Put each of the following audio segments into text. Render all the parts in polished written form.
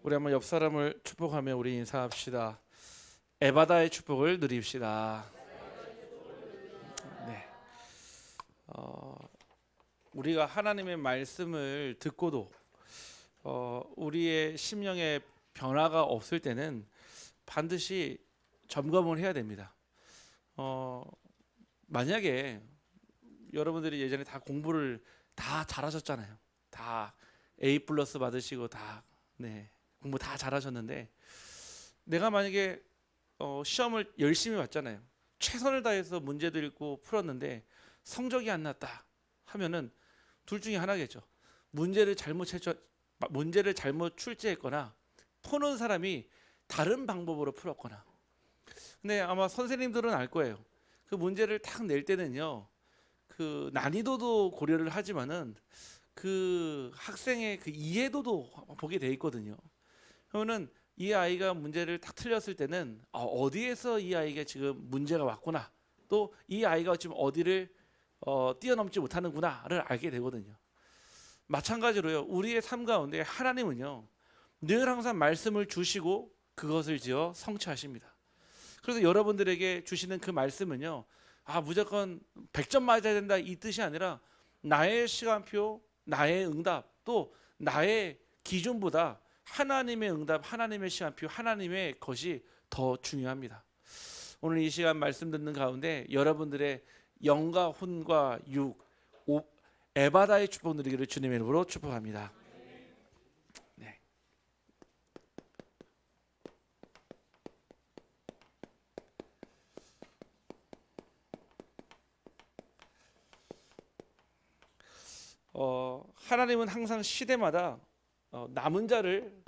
우리 한번 옆 사람을 축복하며 우리 인사합시다. 에바다의 축복을 누립시다. 네. 우리가 하나님의 말씀을 듣고도 우리의 심령에 변화가 없을 때는 반드시 점검을 해야 됩니다. 만약에 여러분들이 예전에 다 공부를 다 잘하셨잖아요. 다 A 플러스 받으시고 다 공부 다 잘하셨는데 내가 만약에 시험을 열심히 봤잖아요. 최선을 다해서 문제도 읽고 풀었는데 성적이 안 났다 하면은 둘 중에 하나겠죠. 문제를 잘못 출제했거나 푸는 사람이 다른 방법으로 풀었거나. 근데 아마 선생님들은 알 거예요. 그 문제를 딱 낼 때는요, 그 난이도도 고려를 하지만은 그 학생의 그 이해도도 보게 돼 있거든요. 그러면은 이 아이가 문제를 딱 틀렸을 때는 어디에서 이 아이가 지금 문제가 왔구나, 또 이 아이가 지금 어디를 뛰어넘지 못하는구나를 알게 되거든요. 마찬가지로요, 우리의 삶 가운데 하나님은요 늘 항상 말씀을 주시고 그것을 지어 성취하십니다. 그래서 여러분들에게 주시는 그 말씀은요, 무조건 100점 맞아야 된다 이 뜻이 아니라 나의 시간표, 나의 응답, 또 나의 기준보다 하나님의 응답, 하나님의 시간표, 하나님의 것이 더 중요합니다. 오늘 이 시간 말씀 듣는 가운데 여러분들의 영과 혼과 육, 에바다의 축복 누리기를 주님의 이름으로 축복합니다. 네. 하나님은 항상 시대마다 남은 자를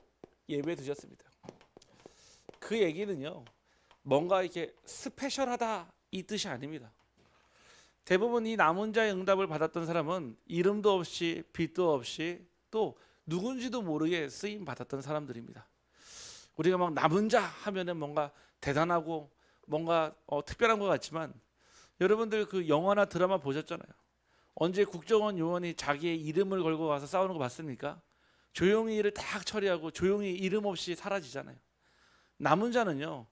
예배에 두셨습니다. 그 얘기는요, 뭔가 이렇게 스페셜하다 이 뜻이 아닙니다. 대부분 이 남은 자의 응답을 받았던 사람은 이름도 없이 빛도 없이 또 누군지도 모르게 쓰임 받았던 사람들입니다. 우리가 막 남은 자 하면은 뭔가 대단하고 뭔가 특별한 것 같지만, 여러분들 그 영화나 드라마 보셨잖아요. 언제 국정원 요원이 자기의 이름을 걸고 와서 싸우는 거 봤습니까? 조용히 일을 딱 처리하고 조용히 이름 없이 사라지잖아요. 남은 자는요,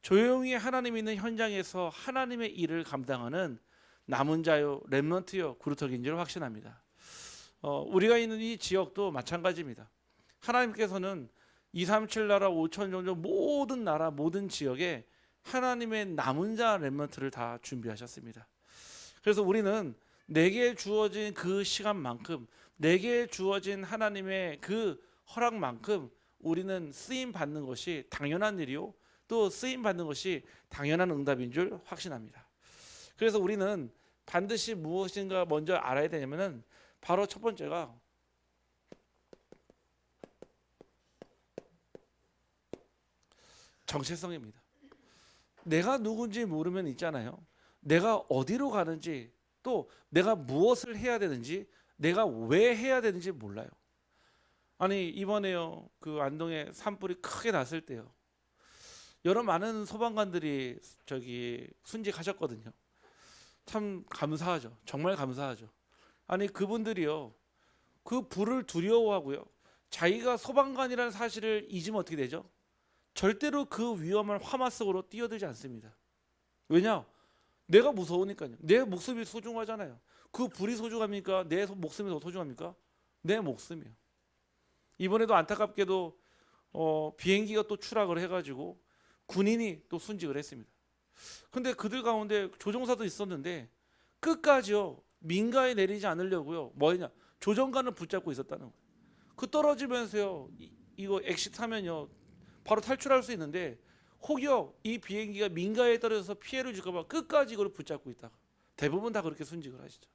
조용히 하나님 있는 현장에서 하나님의 일을 감당하는 남은 자요, 렘넌트요, 그루터기인 줄 확신합니다. 우리가 있는 이 지역도 마찬가지입니다. 하나님께서는 237 나라 5천 종족 모든 나라 모든 지역에 하나님의 남은 자 렘넌트를 다 준비하셨습니다. 그래서 우리는 내게 주어진 그 시간만큼, 내게 주어진 하나님의 그 허락만큼 우리는 쓰임 받는 것이 당연한 일이요, 또 쓰임 받는 것이 당연한 응답인 줄 확신합니다. 그래서 우리는 반드시 무엇인가 먼저 알아야 되냐면은 바로 첫 번째가 정체성입니다. 내가 누군지 모르면 있잖아요, 내가 어디로 가는지, 또 내가 무엇을 해야 되는지, 내가 왜 해야 되는지 몰라요. 아니 이번에요, 그 안동에 산불이 크게 났을 때요, 여러 많은 소방관들이 저기 순직하셨거든요. 참 감사하죠. 정말 감사하죠. 아니 그분들이요, 그 불을 두려워하고요, 자기가 소방관이라는 사실을 잊으면 어떻게 되죠? 절대로 그 위험한 화마 속으로 뛰어들지 않습니다. 왜냐? 내가 무서우니까요. 내 목숨이 소중하잖아요. 그 불이 소중합니까? 내 목숨이 더 소중합니까? 내 목숨이요. 이번에도 안타깝게도 비행기가 또 추락을 해가지고 군인이 또 순직을 했습니다. 근데 그들 가운데 조종사도 있었는데 끝까지요 민가에 내리지 않으려고요, 뭐냐, 조정관을 붙잡고 있었다는 거예요. 그 떨어지면서요, 이거 엑시트하면요 바로 탈출할 수 있는데 혹여 이 비행기가 민가에 떨어져서 피해를 줄까 봐 끝까지 이걸 붙잡고 있다가 대부분 다 그렇게 순직을 하시죠.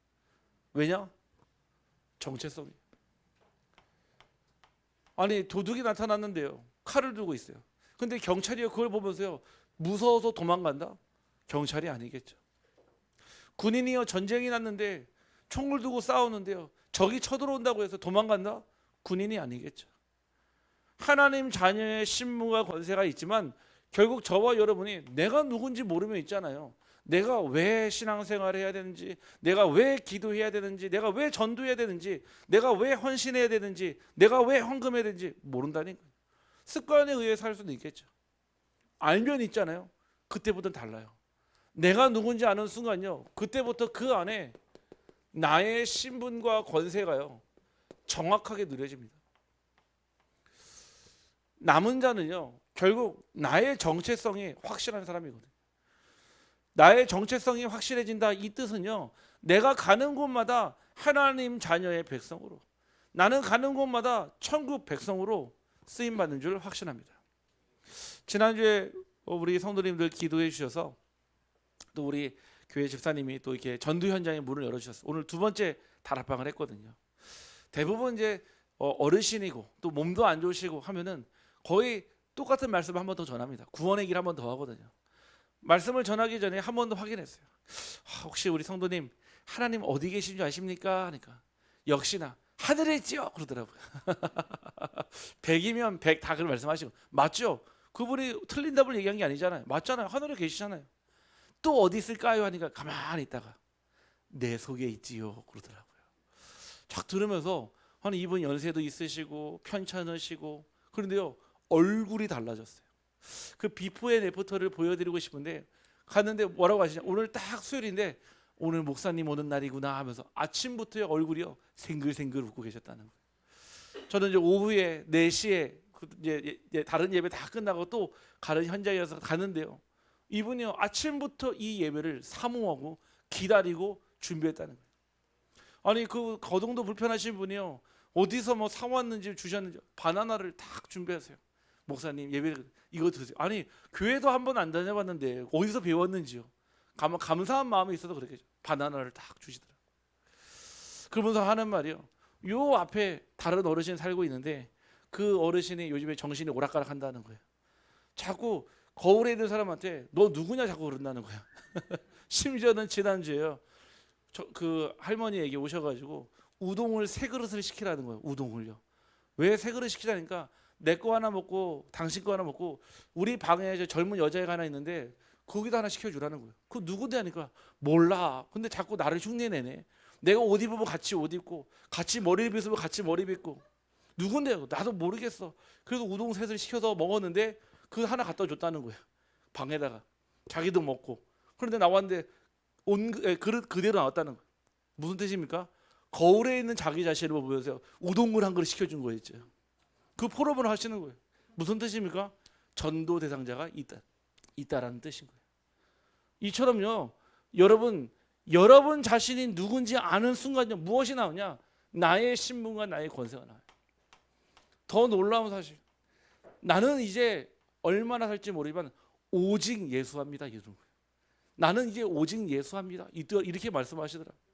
왜냐? 정체성이. 아니 도둑이 나타났는데요, 칼을 들고 있어요. 근데 경찰이 그걸 보면서요 무서워서 도망간다? 경찰이 아니겠죠. 군인이요, 전쟁이 났는데 총을 두고 싸우는데요, 적이 쳐들어온다고 해서 도망간다? 군인이 아니겠죠. 하나님 자녀의 신분과 권세가 있지만 결국 저와 여러분이 내가 누군지 모르면 있잖아요, 내가 왜 신앙생활을 해야 되는지, 내가 왜 기도해야 되는지, 내가 왜 전도해야 되는지, 내가 왜 헌신해야 되는지, 내가 왜 헌금해야 되는지 모른다니까요. 습관에 의해 살 수도 있겠죠. 알면 있잖아요. 그때부터는 달라요. 내가 누군지 아는 순간요, 그때부터 그 안에 나의 신분과 권세가요 정확하게 누려집니다. 남은 자는요 결국 나의 정체성이 확실한 사람이거든요. 나의 정체성이 확실해진다, 이 뜻은요, 내가 가는 곳마다 하나님 자녀의 백성으로, 나는 가는 곳마다 천국 백성으로 쓰임 받는 줄 확신합니다. 지난주에 우리 성도님들 기도해 주셔서 또 우리 교회 집사님이 또 이렇게 전도 현장에 문을 열어주셨어요. 오늘 두 번째 다락방을 했거든요. 대부분 이제 어르신이고 또 몸도 안 좋으시고 하면은 거의 똑같은 말씀을 한 번 더 전합니다. 구원의 길 한 번 더 하거든요. 말씀을 전하기 전에 한 번 더 확인했어요. 혹시 우리 성도님 하나님 어디 계신 줄 아십니까? 하니까 역시나 하늘에 있지요 그러더라고요. 100이면 100 다 그런 말씀하시고, 맞죠? 그분이 틀린 답을 얘기한 게 아니잖아요. 맞잖아요. 하늘에 계시잖아요. 또 어디 있을까요? 하니까 가만히 있다가 내 속에 있지요 그러더라고요. 쫙 들으면서 아니 이분 연세도 있으시고 편찮으시고 그런데요 얼굴이 달라졌어요. 그 비포 앤 애프터를 보여드리고 싶은데 갔는데 뭐라고 하시냐, 오늘 딱 수요일인데 오늘 목사님 오는 날이구나 하면서 아침부터 얼굴이요 생글생글 웃고 계셨다는 거예요. 저는 이제 오후에 4시에 이제 다른 예배 다 끝나고 또 다른 현장이어서 가는데요, 이분이요 아침부터 이 예배를 사모하고 기다리고 준비했다는 거예요. 아니 그 거동도 불편하신 분이요 어디서 뭐 사왔는지 주셨는지 바나나를 딱 준비하세요. 목사님 예배 이거 드세요. 아니 교회도 한 번 안 다녀봤는데 어디서 배웠는지요. 감사한 마음이 있어서 그렇겠죠. 바나나를 딱 주시더라고요. 그러면서 하는 말이요, 요 앞에 다른 어르신 살고 있는데 그 어르신이 요즘에 정신이 오락가락 한다는 거예요. 자꾸 거울에 있는 사람한테 너 누구냐 자꾸 그런다는 거야. 심지어는 지난주에요 그 할머니에게 오셔가지고 우동을 3그릇을 시키라는 거예요. 우동을요. 왜 3그릇 시키라니까 내 거 하나 먹고 당신 거 하나 먹고 우리 방에 저 젊은 여자애가 하나 있는데 거기다 하나 시켜주라는 거예요. 그 누군데 하니까 몰라. 근데 자꾸 나를 흉내내네. 내가 옷 입으면 같이 옷 입고 같이 머리 빗으면 같이 머리 빗고 누군데요? 나도 모르겠어. 그래서 우동 3을 시켜서 먹었는데 그 하나 갖다 줬다는 거예요. 방에다가 자기도 먹고. 그런데 나왔는데 그릇 그대로 나왔다는 거예요. 무슨 뜻입니까? 거울에 있는 자기 자신을 보면서 우동을 한 그릇 시켜준 거였죠. 그 포럼을 하시는 거예요. 무슨 뜻입니까? 전도 대상자가 있다라는 뜻인 거예요. 이처럼요 여러분 자신이 누군지 아는 순간요 무엇이 나오냐? 나의 신분과 나의 권세가 나와요. 더 놀라운 사실, 나는 이제 얼마나 살지 모르지만 오직 예수합니다 이런 거예요. 나는 이제 오직 예수합니다 이렇게 말씀하시더라고요.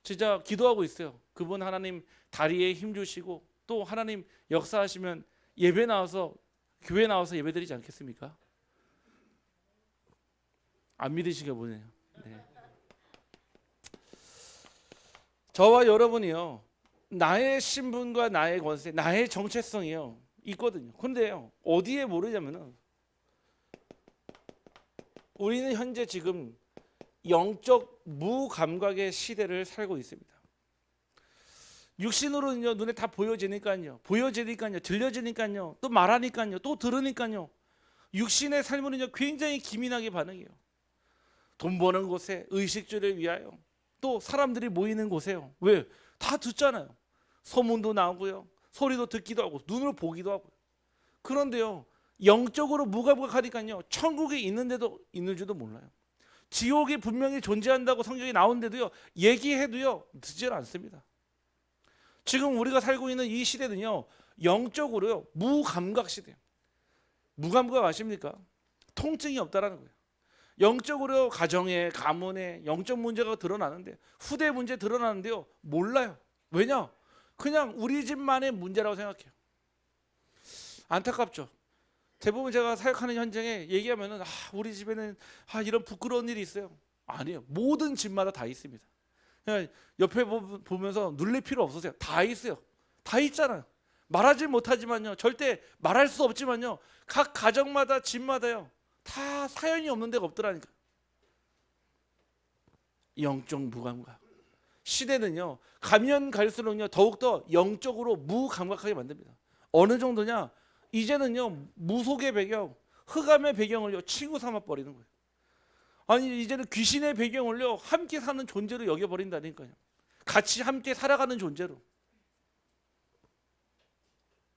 진짜 기도하고 있어요. 그분 하나님 다리에 힘 주시고 또 하나님 역사하시면 예배 나와서 교회 나와서 예배 드리지 않겠습니까? 안 믿으시게 보네요. 네. 저와 여러분이요 나의 신분과 나의 권세, 나의 정체성이요 있거든요. 그런데요 어디에 모르냐면은 우리는 현재 지금 영적 무감각의 시대를 살고 있습니다. 육신으로는요 눈에 다 보여지니까요, 들려지니까요, 또 말하니까요, 또 들으니까요, 육신의 삶은요 굉장히 기민하게 반응해요. 돈 버는 곳에, 의식주를 위하여, 또 사람들이 모이는 곳에요. 왜? 다 듣잖아요. 소문도 나오고요, 소리도 듣기도 하고, 눈으로 보기도 하고. 그런데요 영적으로 무감각하니까요 천국이 있는데도 있는 줄도 몰라요. 지옥이 분명히 존재한다고 성경이 나오는데도요 얘기해도요 듣질 않습니다. 지금 우리가 살고 있는 이 시대는요 영적으로요 무감각 시대예요. 무감각 아십니까? 통증이 없다라는 거예요. 영적으로 가정에, 가문에 영적 문제가 드러나는데, 후대 문제 드러나는데요 몰라요. 왜냐? 그냥 우리 집만의 문제라고 생각해요. 안타깝죠. 대부분 제가 사역하는 현장에 얘기하면은 우리 집에는 이런 부끄러운 일이 있어요. 아니에요. 모든 집마다 다 있습니다. 그냥 옆에 보면서 눌릴 필요 없으세요. 다 있어요. 다 있잖아요. 말하지 못하지만요, 절대 말할 수 없지만요, 각 가정마다 집마다요 다 사연이 없는 데가 없더라니까. 영적 무감각 시대는요 가면 갈수록요 더욱더 영적으로 무감각하게 만듭니다. 어느 정도냐? 이제는요 무속의 배경, 흑암의 배경을요 친구 삼아 버리는 거예요. 아니 이제는 귀신의 배경을요 함께 사는 존재로 여겨 버린다니까요. 같이 함께 살아가는 존재로.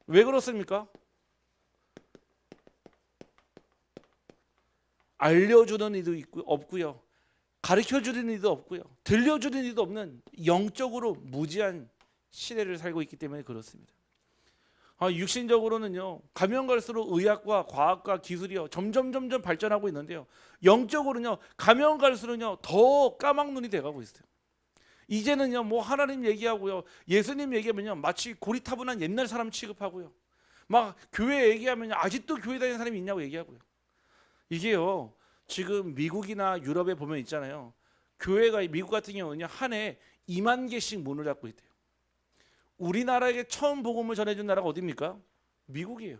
왜 그렇습니까? 알려주는 이도 있고 없고요. 가르쳐주는 이도 없고요. 들려주는 이도 없는 영적으로 무지한 시대를 살고 있기 때문에 그렇습니다. 육신적으로는요 가면 갈수록 의학과 과학과 기술이요 점점 발전하고 있는데요, 영적으로는요 가면 갈수록요 더 까막눈이 돼가고 있어요. 이제는요 뭐 하나님 얘기하고요 예수님 얘기하면요 마치 고리타분한 옛날 사람 취급하고요, 막 교회 얘기하면 아직도 교회 다니는 사람이 있냐고 얘기하고요. 이게요 지금 미국이나 유럽에 보면 있잖아요, 교회가 미국 같은 경우는요 한 해 2만 개씩 문을 닫고 있대요. 우리나라에게 처음 복음을 전해준 나라가 어디입니까? 미국이에요.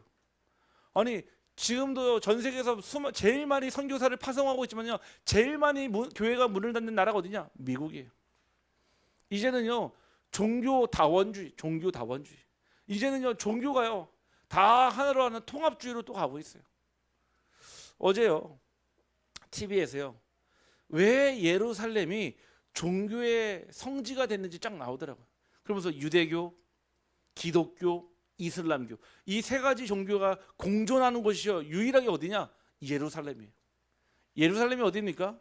아니 지금도 전 세계에서 제일 많이 선교사를 파송하고 있지만요 제일 많이 교회가 문을 닫는 나라가 어디냐? 미국이에요. 이제는요 종교 다원주의. 이제는요 종교가요 다 하나로 하는 통합주의로 또 가고 있어요. 어제요 TV에서요 왜 예루살렘이 종교의 성지가 됐는지 쫙 나오더라고요. 그러면서 유대교, 기독교, 이슬람교 이 세 가지 종교가 공존하는 곳이요 유일하게 어디냐? 예루살렘이에요. 예루살렘이 어디입니까?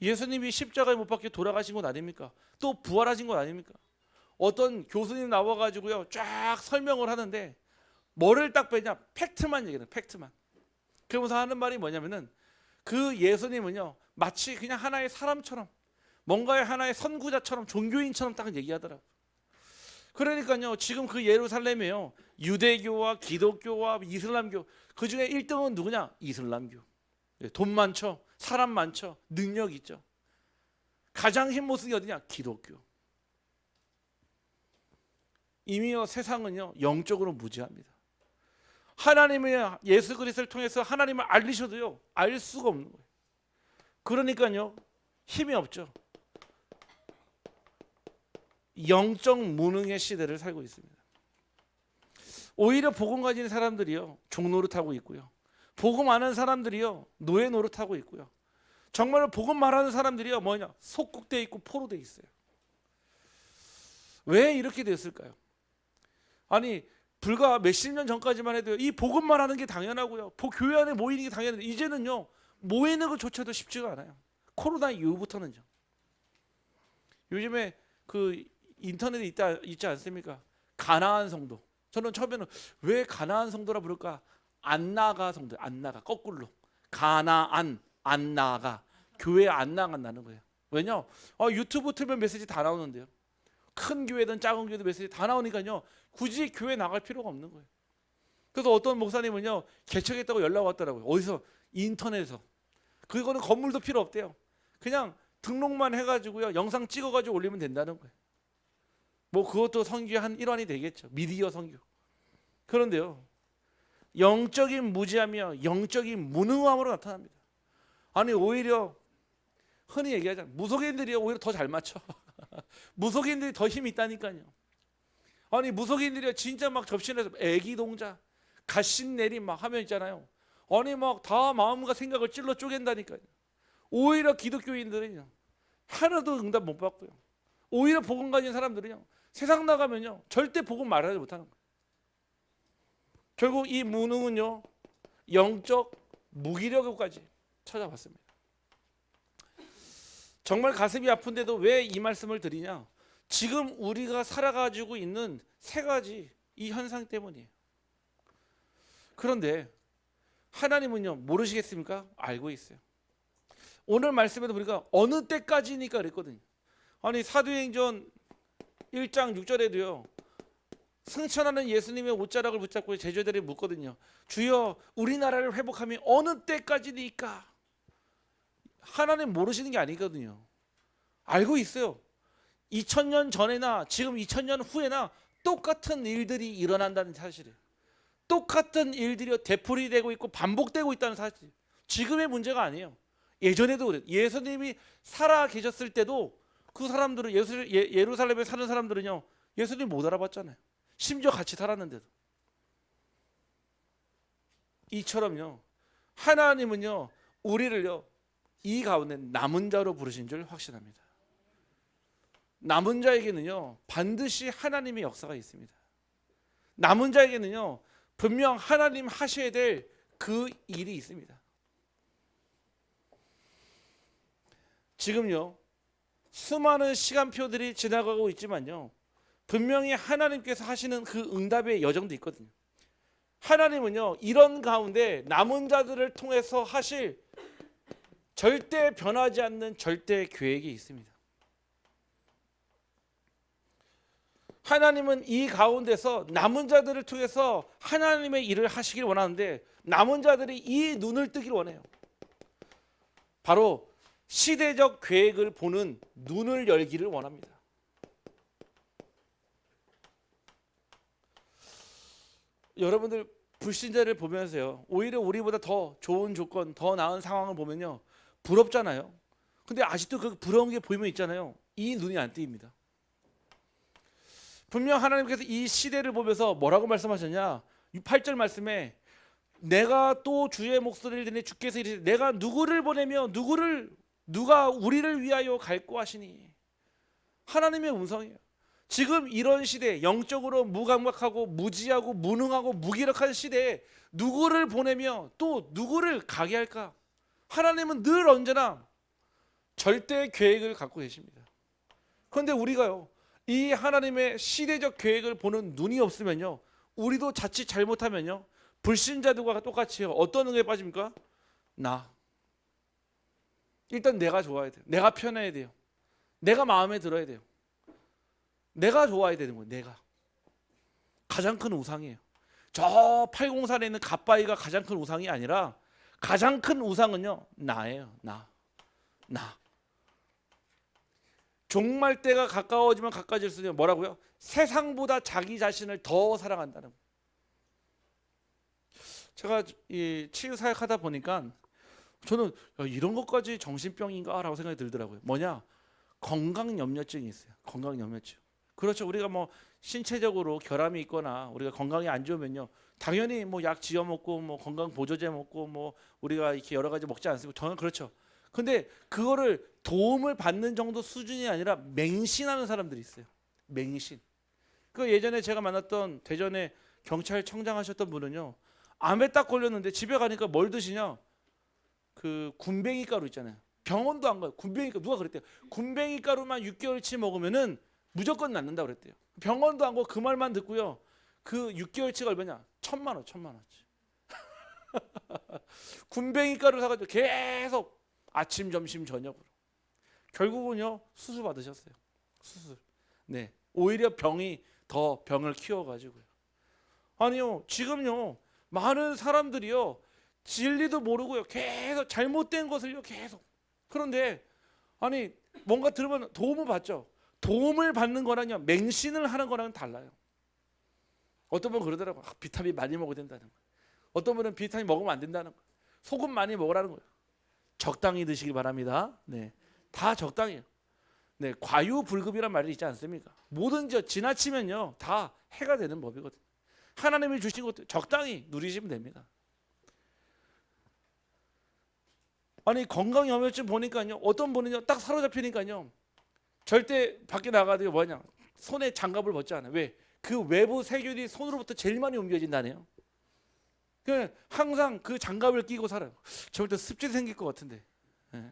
예수님이 십자가에 못 박혀 돌아가신 곳 아닙니까? 또 부활하신 곳 아닙니까? 어떤 교수님 나와가지고요 쫙 설명을 하는데 뭐를 딱 빼냐? 팩트만 얘기해요. 팩트만. 그러면서 하는 말이 뭐냐면은 그 예수님은요 마치 그냥 하나의 사람처럼, 뭔가의 하나의 선구자처럼, 종교인처럼 딱 얘기하더라고요. 그러니까요 지금 그 예루살렘에요 유대교와 기독교와 이슬람교 그 중에 1등은 누구냐? 이슬람교. 돈 많죠, 사람 많죠, 능력 있죠. 가장 힘모습이 어디냐? 기독교. 이미요 세상은요 영적으로 무지합니다. 하나님의 예수 그리스도를 통해서 하나님을 알리셔도요 알 수가 없는 거예요. 그러니까요 힘이 없죠. 영적 무능의 시대를 살고 있습니다. 오히려 복음 가진 사람들이요 종노릇하고 있고요, 복음 아는 사람들이요 노예 노릇하고 있고요, 정말 복음 말하는 사람들이요 뭐냐? 속국돼 있고 포로돼 있어요. 왜 이렇게 됐을까요? 아니 불과 몇십 년 전까지만 해도 이 복음 말하는 게 당연하고요, 교회 안에 모이는 게 당연한데 이제는요 모이는 것조차도 쉽지가 않아요. 코로나 이후부터는요. 요즘에 그 인터넷에 있지 않습니까? 가나안 성도. 저는 처음에는 왜 가나안 성도라 부를까? 안 나가 성도, 안 나가 거꾸로. 가나안 안 나가, 교회 안 나간다는 거예요. 왜냐? 유튜브 틀면 메시지 다 나오는데요. 큰 교회든 작은 교회든 메시지 다 나오니까요. 굳이 교회 나갈 필요가 없는 거예요. 그래서 어떤 목사님은요 개척했다고 연락 왔더라고요. 어디서? 인터넷에서. 그거는 건물도 필요 없대요. 그냥 등록만 해가지고요 영상 찍어가지고 올리면 된다는 거예요. 뭐 그것도 선교의 한 일환이 되겠죠. 미디어 선교. 그런데요 영적인 무지함이요 영적인 무능함으로 나타납니다. 아니 오히려 흔히 얘기하잖아요. 무속인들이 오히려 더 잘 맞춰. 무속인들이 더 힘이 있다니까요. 아니 무속인들이 진짜 막 접신해서 애기 동자 갓신 내림 막 하면 있잖아요. 아니 막 다 마음과 생각을 찔러 쪼갠다니까요. 오히려 기독교인들은요 하나도 응답 못 받고요, 오히려 복음 가진 사람들은요 세상 나가면요 절대 복음 말하지 못하는 거예요. 결국 이 무능은요 영적 무기력까지 찾아왔습니다. 정말 가슴이 아픈데도 왜 이 말씀을 드리냐? 지금 우리가 살아가지고 있는 세 가지 이 현상 때문이에요. 그런데 하나님은요 모르시겠습니까? 알고 있어요. 오늘 말씀에도 보니까 어느 때까지니까 그랬거든요. 아니 사도행전 1장 6절에도요 승천하는 예수님의 옷자락을 붙잡고 제자들이 묻거든요. 주여 우리나라를 회복하면 어느 때까지니까? 하나님 모르시는 게 아니거든요. 알고 있어요. 2000년 전에나 지금 2000년 후에나 똑같은 일들이 일어난다는 사실이에요. 똑같은 일들이 되풀이되고 있고 반복되고 있다는 사실. 지금의 문제가 아니에요. 예전에도 그래요. 예수님이 살아 계셨을 때도 그 사람들은 예루살렘에 사는 사람들은요 예수님 못 알아봤잖아요. 심지어 같이 살았는데도. 이처럼요, 하나님은요 우리를요 이 가운데 남은 자로 부르신 줄 확신합니다. 남은 자에게는요 반드시 하나님의 역사가 있습니다. 남은 자에게는요 분명 하나님 하셔야 될 그 일이 있습니다. 지금요 수많은 시간표들이 지나가고 있지만요 분명히 하나님께서 하시는 그 응답의 여정도 있거든요. 하나님은요 이런 가운데 남은 자들을 통해서 하실 절대 변하지 않는 절대 계획이 있습니다. 하나님은 이 가운데서 남은 자들을 통해서 하나님의 일을 하시길 원하는데 남은 자들이 이 눈을 뜨길 원해요. 바로 시대적 계획을 보는 눈을 열기를 원합니다. 여러분들 불신자를 보면서요 오히려 우리보다 더 좋은 조건, 더 나은 상황을 보면요 부럽잖아요. 근데 아직도 그 부러운 게 보이면 있잖아요, 이 눈이 안 뜨입니다. 분명 하나님께서 이 시대를 보면서 뭐라고 말씀하셨냐, 8절 말씀에 내가 또 주의 목소리를 듣니 주께서 이르시되 내가 누구를 보내며 누가 우리를 위하여 갈고 하시니. 하나님의 음성이에요. 지금 이런 시대, 영적으로 무감각하고 무지하고 무능하고 무기력한 시대에 누구를 보내며 또 누구를 가게 할까? 하나님은 늘 언제나 절대 계획을 갖고 계십니다. 그런데 우리가요 이 하나님의 시대적 계획을 보는 눈이 없으면요 우리도 자칫 잘못하면요 불신자들과 똑같이 어떤 응에 빠집니까? 일단 내가 좋아야 돼요. 내가 편해야 돼요. 내가 마음에 들어야 돼요. 내가 좋아야 되는 거예요. 내가 가장 큰 우상이에요. 저 804에 있는 갓바위가 가장 큰 우상이 아니라 가장 큰 우상은요 나예요. 나. 종말 때가 가까워지면 가까워질수록 뭐라고요? 세상보다 자기 자신을 더 사랑한다는 거예요. 제가 이 치유 사역하다 보니까 저는 이런 것까지 정신병인가라고 생각이 들더라고요. 뭐냐? 건강 염려증이 있어요. 건강 염려증. 그렇죠. 우리가 뭐 신체적으로 결함이 있거나 우리가 건강이 안 좋으면요 당연히 뭐 약 지어 먹고 뭐 건강 보조제 먹고 뭐 우리가 이렇게 여러 가지 먹지 않습니까? 저는 그렇죠. 근데 그거를 도움을 받는 정도 수준이 아니라 맹신하는 사람들이 있어요. 맹신. 그 예전에 제가 만났던 대전에 경찰청장 하셨던 분은요 암에 딱 걸렸는데 집에 가니까 뭘 드시냐? 그 군뱅이 가루 있잖아요. 병원도 안 가요. 군뱅이 가루. 누가 그랬대요? 군뱅이 가루만 6개월치 먹으면은 무조건 낫는다 그랬대요. 병원도 안 가고 그 말만 듣고요. 그 6개월치가 얼마냐? 1,000만 원치. 군뱅이 가루 사가지고 계속 아침, 점심, 저녁으로. 결국은요 수술 받으셨어요. 수술. 네. 오히려 병이 더 병을 키워가지고요. 아니요 지금요 많은 사람들이요 진리도 모르고요 계속 잘못된 것을요 계속. 그런데 아니 뭔가 들으면 도움을 받죠. 도움을 받는 거랑요 맹신을 하는 거랑은 달라요. 어떤 분은 그러더라고요. 비타민 많이 먹어야 된다는 거예요. 어떤 분은 비타민 먹으면 안 된다는 거예요. 소금 많이 먹으라는 거예요. 적당히 드시기 바랍니다. 네, 다 적당해요. 네, 과유불급이란 말이 있지 않습니까? 뭐든지 지나치면요 다 해가 되는 법이거든요. 하나님이 주신 것도 적당히 누리시면 됩니다. 아니 건강염려증 보니까요 어떤 분은요 딱 사로잡히니까요 절대 밖에 나가도 뭐냐 손에 장갑을 벗지 않아요. 왜? 그 외부 세균이 손으로부터 제일 많이 옮겨진다네요. 그 항상 그 장갑을 끼고 살아요. 저럴 때 습진이 생길 것 같은데. 네.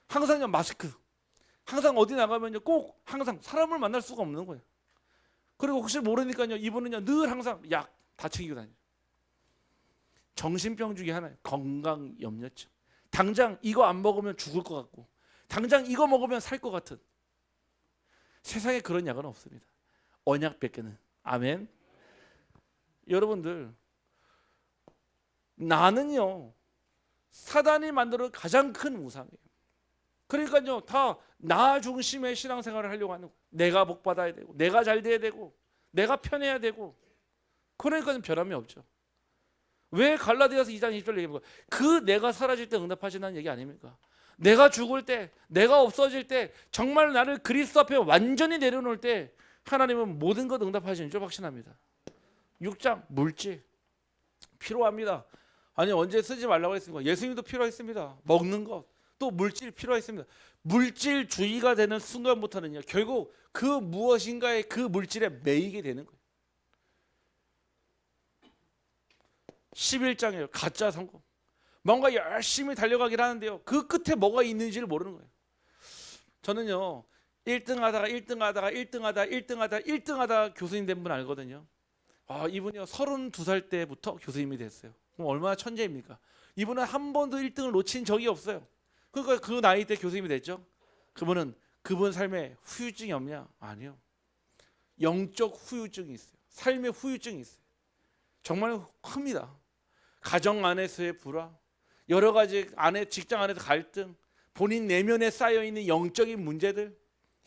항상 마스크. 항상 어디 나가면요 꼭 항상 사람을 만날 수가 없는 거예요. 그리고 혹시 모르니까요 이분은요 늘 항상 약 다 챙기고 다녀요. 정신병 중에 하나예요. 건강 염려증. 당장 이거 안 먹으면 죽을 것 같고 당장 이거 먹으면 살 것 같은. 세상에 그런 약은 없습니다. 언약밖에는. 아멘. 여러분들 나는요 사단이 만들어 가장 큰 우상이에요. 그러니까요 다 나 중심의 신앙생활을 하려고 하는 거예요. 내가 복 받아야 되고 내가 잘 돼야 되고 내가 편해야 되고. 그러니까 변함이 없죠. 왜 갈라디아서 2장 20절 얘기합니까? 그 내가 사라질 때 응답하신다는 얘기 아닙니까? 내가 죽을 때, 내가 없어질 때, 정말 나를 그리스도 앞에 완전히 내려놓을 때 하나님은 모든 것 응답하시는 줄 확신합니다. 6장 물질. 필요합니다. 아니 언제 쓰지 말라고 했습니까? 예수님도 필요했습니다. 먹는 것, 또 물질 필요했습니다. 물질주의가 되는 순간부터는요, 결국 그 무엇인가의 그 물질에 매이게 되는 거예요. 11장이에요. 가짜 성공. 뭔가 열심히 달려가긴 하는데요, 그 끝에 뭐가 있는지를 모르는 거예요. 저는요 1등하다가 교수님 된 분 알거든요. 이분이요 32살 때부터 교수님이 됐어요. 그럼 얼마나 천재입니까? 이분은 한 번도 1등을 놓친 적이 없어요. 그러니까 그 나이 때 교수님이 됐죠. 그분 삶에 후유증이 없냐? 아니요. 영적 후유증이 있어요. 삶의 후유증이 있어요. 정말 큽니다. 가정 안에서의 불화, 여러 가지 직장 안에서 갈등, 본인 내면에 쌓여 있는 영적인 문제들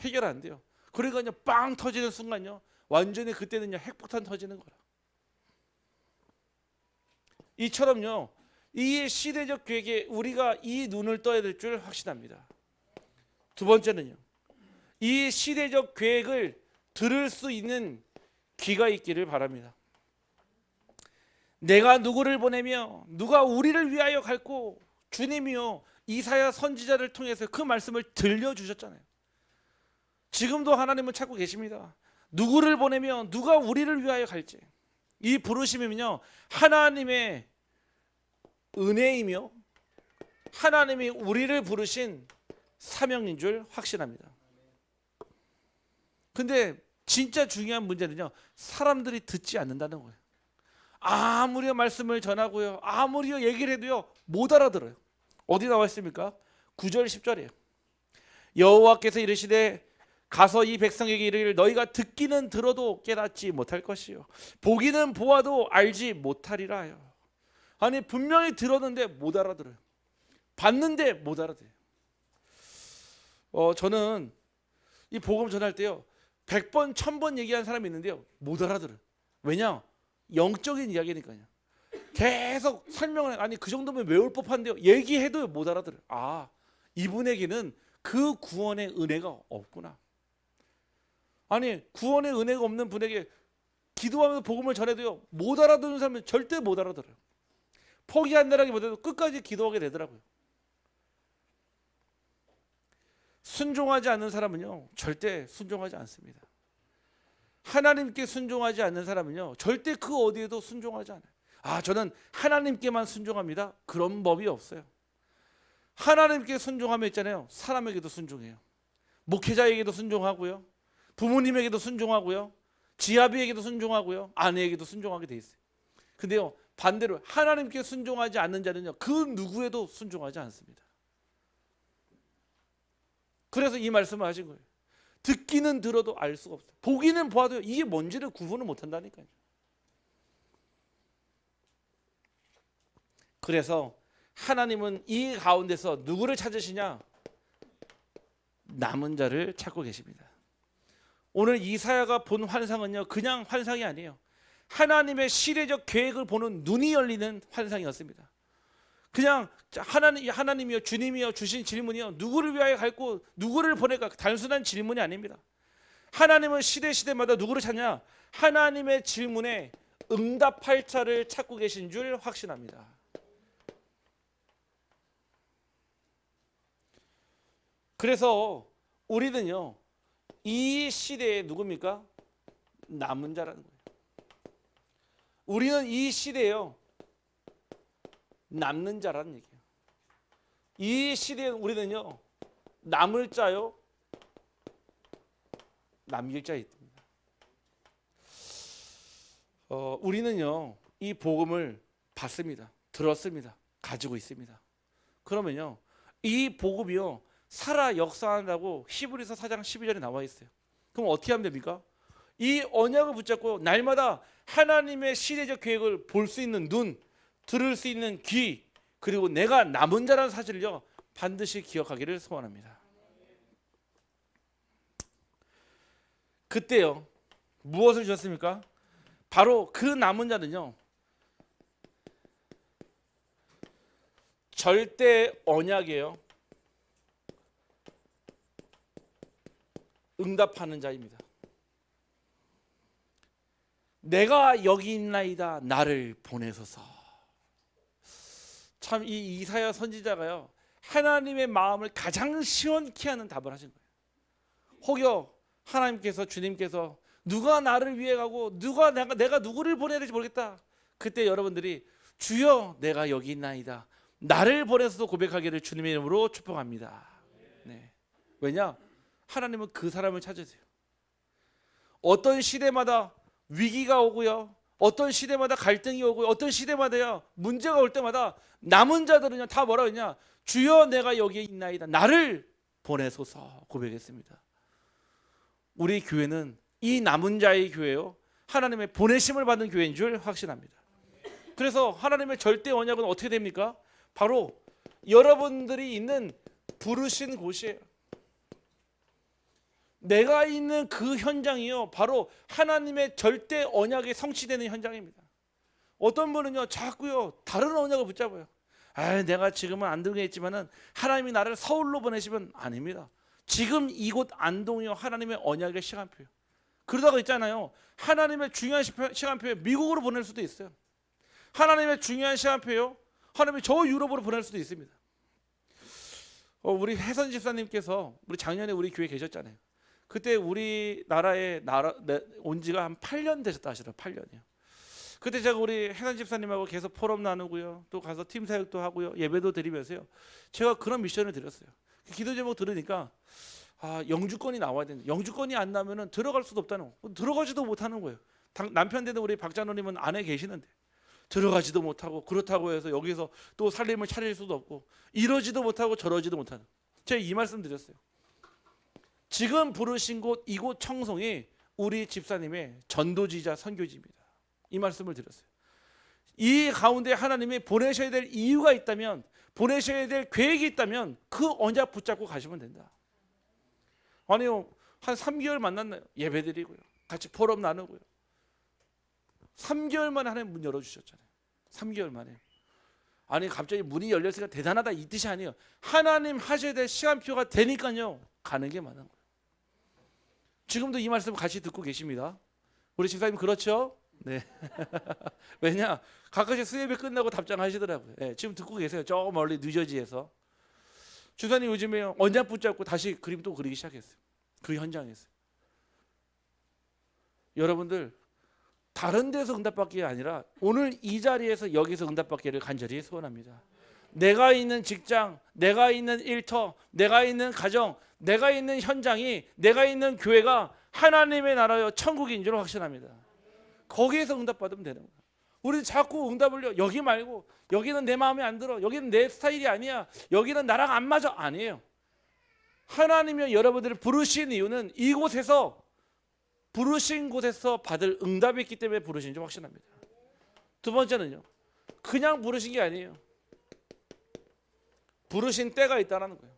해결 안 돼요. 그러니까요 빵 터지는 순간요, 완전히 그때는요 핵폭탄 터지는 거라. 이처럼요 이 시대적 계획에 우리가 이 눈을 떠야 될 줄 확신합니다. 두 번째는요, 이 시대적 계획을 들을 수 있는 귀가 있기를 바랍니다. 내가 누구를 보내며 누가 우리를 위하여 갈고, 주님이요 이사야 선지자를 통해서 그 말씀을 들려주셨잖아요. 지금도 하나님은 찾고 계십니다. 누구를 보내며 누가 우리를 위하여 갈지. 이 부르심이면요 하나님의 은혜이며 하나님이 우리를 부르신 사명인 줄 확신합니다. 근데 진짜 중요한 문제는요, 사람들이 듣지 않는다는 거예요. 아무리 말씀을 전하고요, 아무리 얘기를 해도요 못 알아들어요. 어디 나와 있습니까? 9절 10절이에요. 여호와께서 이르시되 가서 이 백성에게 이르기를 너희가 듣기는 들어도 깨닫지 못할 것이요 보기는 보아도 알지 못하리라 하여. 아니 분명히 들었는데 못 알아들어요. 봤는데 못 알아들어요. 저는 이 복음 전할 때요 100번 1000번 얘기한 사람이 있는데요 못 알아들어요. 왜냐? 영적인 이야기니까요. 계속 설명을 아니 그 정도면 외울 법한데요 얘기해도 못 알아들어요. 이분에게는 그 구원의 은혜가 없구나. 아니 구원의 은혜가 없는 분에게 기도하면서 복음을 전해도요 못 알아듣는 사람은 절대 못 알아들어요. 포기한다라기보다도 끝까지 기도하게 되더라고요. 순종하지 않는 사람은요 절대 순종하지 않습니다. 하나님께 순종하지 않는 사람은요 절대 그 어디에도 순종하지 않아요. 저는 하나님께만 순종합니다. 그런 법이 없어요. 하나님께 순종하면 있잖아요 사람에게도 순종해요. 목회자에게도 순종하고요, 부모님에게도 순종하고요, 지아비에게도 순종하고요, 아내에게도 순종하게 돼 있어요. 근데요 반대로 하나님께 순종하지 않는 자는요 그 누구에도 순종하지 않습니다. 그래서 이 말씀을 하신 거예요. 듣기는 들어도 알 수가 없어요. 보기는 보아도 이게 뭔지를 구분을 못한다니까요. 그래서 하나님은 이 가운데서 누구를 찾으시냐? 남은 자를 찾고 계십니다. 오늘 이사야가 본 환상은요 그냥 환상이 아니에요. 하나님의 시대적 계획을 보는 눈이 열리는 환상이었습니다. 그냥 하나님이요 주님이요 주신 질문이요 누구를 위하여 갈고 누구를 보낼까 단순한 질문이 아닙니다. 하나님은 시대마다 누구를 찾냐? 하나님의 질문에 응답할 자를 찾고 계신 줄 확신합니다. 그래서 우리는요 이 시대에 누굽니까? 남은 자라는 거예요. 우리는 이 시대에요 남는 자라는 얘기예요. 이 시대에 우리는요 남을 자요 남길 자 있습니다. 우리는요 이 복음을 받습니다. 들었습니다. 가지고 있습니다. 그러면요 이 복음이요 살아 역사한다고 히브리서 4장 12절에 나와 있어요. 그럼 어떻게 하면 됩니까? 이 언약을 붙잡고 날마다 하나님의 시대적 계획을 볼 수 있는 눈, 들을 수 있는 귀, 그리고 내가 남은 자라는 사실을요 반드시 기억하기를 소원합니다. 그때요 무엇을 주셨습니까? 바로 그 남은 자는요 절대 언약이에요. 응답하는 자입니다. 내가 여기 있나이다 나를 보내소서. 참 이 이사야 선지자가요, 하나님의 마음을 가장 시원케 하는 답을 하신 거예요. 혹여 하나님께서, 주님께서 누가 나를 위해 가고 내가 누구를 보내야 될지 모르겠다, 그때 여러분들이 주여 내가 여기 있나이다 나를 보내서 고백하기를 주님의 이름으로 축복합니다. 네. 왜냐? 하나님은 그 사람을 찾으세요. 어떤 시대마다 위기가 오고요, 어떤 시대마다 갈등이 오고요, 어떤 시대마다요 문제가 올 때마다 남은 자들은요 다 뭐라 그러냐? 주여 내가 여기에 있나이다 나를 보내소서 고백했습니다. 우리 교회는 이 남은 자의 교회요, 하나님의 보내심을 받는 교회인 줄 확신합니다. 그래서 하나님의 절대 언약은 어떻게 됩니까? 바로 여러분들이 있는 부르신 곳이에요. 내가 있는 그 현장이요 바로 하나님의 절대 언약이 성취되는 현장입니다. 어떤 분은요 자꾸요 다른 언약을 붙잡아요. 내가 지금은 안동에 있지만은 하나님이 나를 서울로 보내시면, 아닙니다. 지금 이곳 안동이요 하나님의 언약의 시간표예요. 그러다가 있잖아요, 하나님의 중요한 시간표에 미국으로 보낼 수도 있어요. 하나님의 중요한 시간표요 하나님이 저 유럽으로 보낼 수도 있습니다. 우리 혜선 집사님께서 우리 작년에 우리 교회 계셨잖아요. 그때 우리나라에 온 지가 한 8년 되셨다 하시더라고요. 8년이요. 그때 제가 우리 혜선 집사님하고 계속 포럼 나누고요, 또 가서 팀 사역도 하고요, 예배도 드리면서요, 제가 그런 미션을 드렸어요. 기도 제목 들으니까 영주권이 나와야 되는데, 영주권이 안 나면은 들어갈 수도 없다는 거, 들어가지도 못하는 거예요. 남편 되는 우리 박자노님은 아내 계시는데 들어가지도 못하고, 그렇다고 해서 여기서 또 살림을 차릴 수도 없고, 이러지도 못하고 저러지도 못하는, 제가 이 말씀 드렸어요. 지금 부르신 곳, 이곳 청송이 우리 집사님의 전도지자 선교지입니다. 이 말씀을 드렸어요. 이 가운데 하나님이 보내셔야 될 이유가 있다면, 보내셔야 될 계획이 있다면 그 언약 붙잡고 가시면 된다. 아니요, 한 3개월 만났나요? 예배드리고요, 같이 포럼 나누고요, 3개월 만에 하나님 문 열어주셨잖아요. 3개월 만에. 아니 갑자기 문이 열렸으니까 대단하다 이 뜻이 아니에요. 하나님 하셔야 될 시간표가 되니까요 가는 게 많은 거예요. 지금도 이 말씀 같이 듣고 계십니다. 우리 집사님 그렇죠? 네. 왜냐? 가끔씩 수예배 끝나고 답장하시더라고요. 네, 지금 듣고 계세요. 저 멀리 뉴저지에서. 주사님 요즘에 언약 붙잡고 다시 그림 또 그리기 시작했어요. 그 현장에서. 여러분들 다른 데서 응답받기가 아니라 오늘 이 자리에서 여기서 응답받기를 간절히 소원합니다. 내가 있는 직장, 내가 있는 일터, 내가 있는 가정, 내가 있는 현장이, 내가 있는 교회가 하나님의 나라여 천국인 줄 확신합니다. 거기에서 응답받으면 되는 거예요. 우리 자꾸 응답을요, 여기 말고, 여기는 내 마음에 안 들어, 여기는 내 스타일이 아니야, 여기는 나랑 안 맞아, 아니에요. 하나님이 여러분들을 부르신 이유는 이곳에서, 부르신 곳에서 받을 응답이 있기 때문에 부르신 줄 확신합니다. 두 번째는요, 그냥 부르신 게 아니에요. 부르신 때가 있다는 거예요.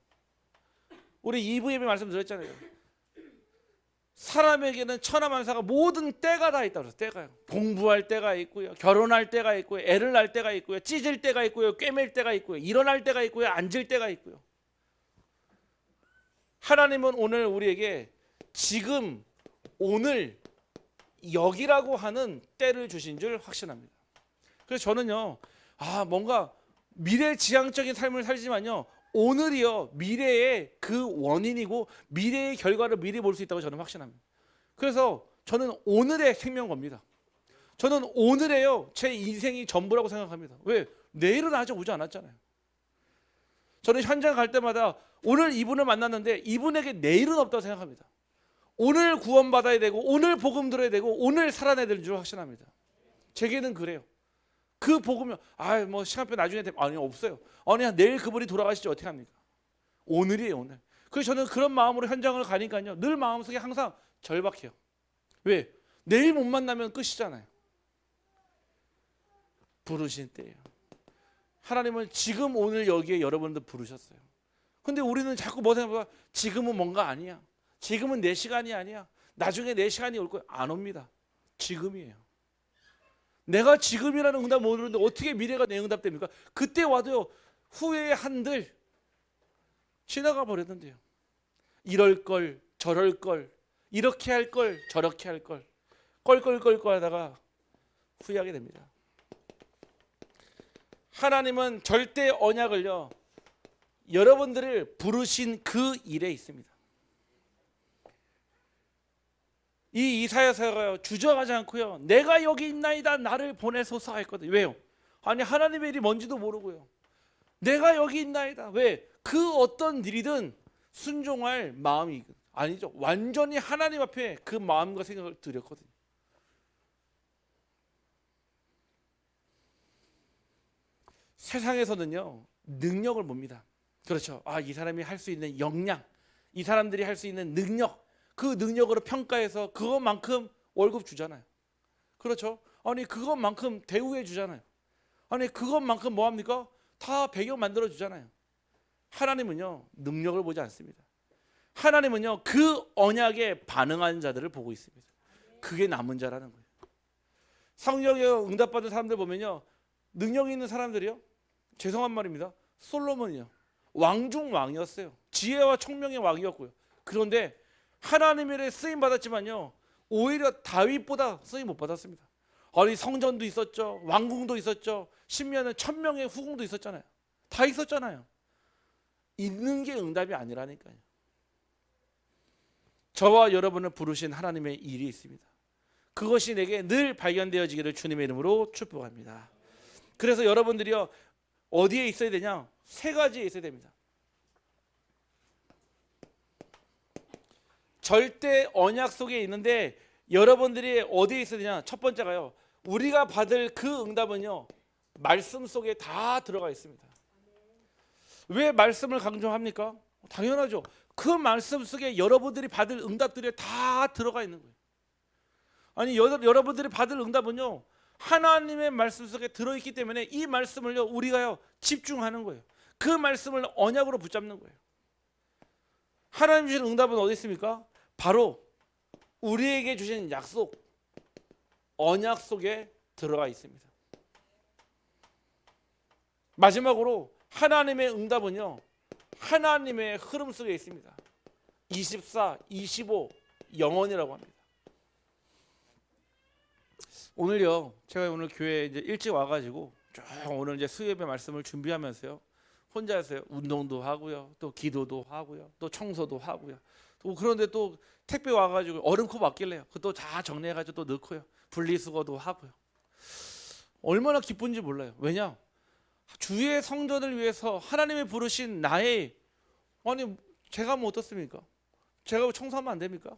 우리 2부 예배 말씀 드렸잖아요. 사람에게는 천하만사가 모든 때가 다 있다고 그래서, 때가요. 공부할 때가 있고요, 결혼할 때가 있고요, 애를 낳을 때가 있고요, 찢을 때가 있고요, 꿰맬 때가 있고요, 일어날 때가 있고요, 앉을 때가 있고요. 하나님은 오늘 우리에게 지금, 오늘, 여기라고 하는 때를 주신 줄 확신합니다. 그래서 저는요, 뭔가 미래지향적인 삶을 살지만요, 오늘이요 미래의 그 원인이고 미래의 결과를 미리 볼 수 있다고 저는 확신합니다. 그래서 저는 오늘의 생명 겁니다. 저는 오늘에요 제 인생이 전부라고 생각합니다. 왜? 내일은 아직 오지 않았잖아요. 저는 현장 갈 때마다 오늘 이분을 만났는데 이분에게 내일은 없다고 생각합니다. 오늘 구원받아야 되고, 오늘 복음 들어야 되고, 오늘 살아내야 될 줄 확신합니다. 제게는 그래요. 그 복음이 뭐 시간표 나중에 되면, 아니 없어요. 아니 내일 그분이 돌아가시지 어떻게 합니까? 오늘이에요, 오늘. 그래서 저는 그런 마음으로 현장을 가니까요 늘 마음속에 항상 절박해요. 왜? 내일 못 만나면 끝이잖아요. 부르신 때예요. 하나님은 지금 오늘 여기에 여러분들 부르셨어요. 근데 우리는 자꾸 뭐 생각해봐, 지금은 뭔가 아니야, 지금은 내 시간이 아니야, 나중에 내 시간이 올 거야. 안 옵니다. 지금이에요. 내가 지금이라는 응답 못 오는데 어떻게 미래가 내 응답 됩니까? 그때 와도요 후회의 한들 지나가 버렸는데요. 이럴 걸, 저럴 걸, 이렇게 할 걸, 저렇게 할 걸. 껄껄껄껄 하다가 후회하게 됩니다. 하나님은 절대 언약을요, 여러분들을 부르신 그 일에 있습니다. 이 이사야서가 주저하지 않고요, 내가 여기 있나이다 나를 보내소서 했거든요. 왜요? 아니 하나님의 일이 뭔지도 모르고요, 내가 여기 있나이다. 왜? 그 어떤 일이든 순종할 마음이 아니죠. 완전히 하나님 앞에 그 마음과 생각을 드렸거든요. 세상에서는요, 능력을 봅니다. 그렇죠. 이 사람이 할 수 있는 역량, 이 사람들이 할 수 있는 능력, 그 능력으로 평가해서 그것만큼 월급 주잖아요. 그렇죠. 아니 그것만큼 대우해 주잖아요. 아니 그것만큼 뭐 합니까? 다 배경 만들어 주잖아요. 하나님은요, 능력을 보지 않습니다. 하나님은요, 그 언약에 반응한 자들을 보고 있습니다. 그게 남은 자라는 거예요. 성령에 응답받은 사람들 보면요, 능력 있는 사람들이요, 죄송한 말입니다, 솔로몬이요, 왕중 왕이었어요. 지혜와 총명의 왕이었고요. 그런데 하나님의 일에 쓰임 받았지만요, 오히려 다윗보다 쓰임 못 받았습니다. 아니 성전도 있었죠, 왕궁도 있었죠, 심지어는 1000명의 후궁도 있었잖아요. 다 있었잖아요. 있는 게 응답이 아니라니까요. 저와 여러분을 부르신 하나님의 일이 있습니다. 그것이 내게 늘 발견되어지기를 주님의 이름으로 축복합니다. 그래서 여러분들이요, 어디에 있어야 되냐? 세 가지에 있어야 됩니다. 절대 언약 속에 있는데 여러분들이 어디에 있어야 되냐? 첫 번째가요, 우리가 받을 그 응답은요, 말씀 속에 다 들어가 있습니다. 왜 말씀을 강조합니까? 당연하죠. 그 말씀 속에 여러분들이 받을 응답들이 다 들어가 있는 거예요. 아니 여러분들이 받을 응답은요, 하나님의 말씀 속에 들어있기 때문에 이 말씀을요, 우리가요 집중하는 거예요. 그 말씀을 언약으로 붙잡는 거예요. 하나님 주신 응답은 어디 있습니까? 바로 우리에게 주신 약속, 언약 속에 들어가 있습니다. 마지막으로 하나님의 응답은요, 하나님의 흐름 속에 있습니다. 24, 25 영원이라고 합니다. 오늘요, 제가 오늘 교회 이제 일찍 와가지고 쭉 오늘 이제 수요예배 말씀을 준비하면서요, 혼자서요 운동도 하고요, 또 기도도 하고요, 또 청소도 하고요. 또 그런데 또 택배 와가지고 얼음컵 왔길래요, 그것도 다 정리해가지고 또 넣고요, 분리수거도 하고요. 얼마나 기쁜지 몰라요. 왜냐? 주의 성전을 위해서 하나님이 부르신 나의, 아니 제가 뭐 어떻습니까? 제가 청소하면 안 됩니까?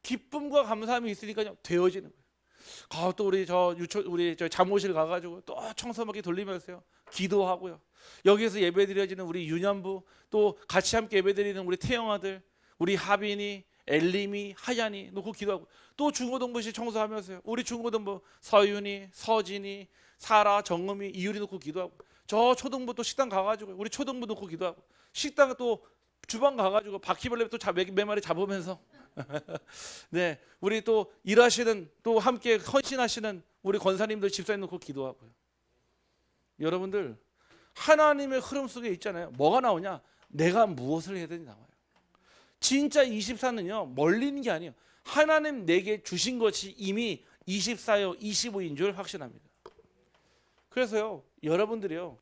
기쁨과 감사함이 있으니까요, 되어지는 거예요. 또 우리 저 잠옷실 가가지고 또 청소밖에 돌리면서요, 기도하고요. 여기서 예배드려지는 우리 유년부, 또 같이 함께 예배드리는 우리 태영아들, 우리 하빈이, 엘림이, 하얀이 놓고 기도하고, 또 중고등부실 청소하면서요, 우리 중고등부 서윤이, 서진이, 사라, 정음이, 이율이 놓고 기도하고, 저 초등부 또 식당 가가지고 우리 초등부 놓고 기도하고, 식당 또 주방 가가지고 바퀴벌레 또 몇 마리 잡으면서 네, 우리 또 일하시는, 또 함께 헌신하시는 우리 권사님들, 집사님 놓고 기도하고요. 여러분들, 하나님의 흐름 속에 있잖아요. 뭐가 나오냐? 내가 무엇을 해야 되는지 나와요. 진짜 24는요 멀리 있는 게 아니에요. 하나님 내게 주신 것이 이미 24요 25인 줄 확신합니다. 그래서요, 여러분들이요,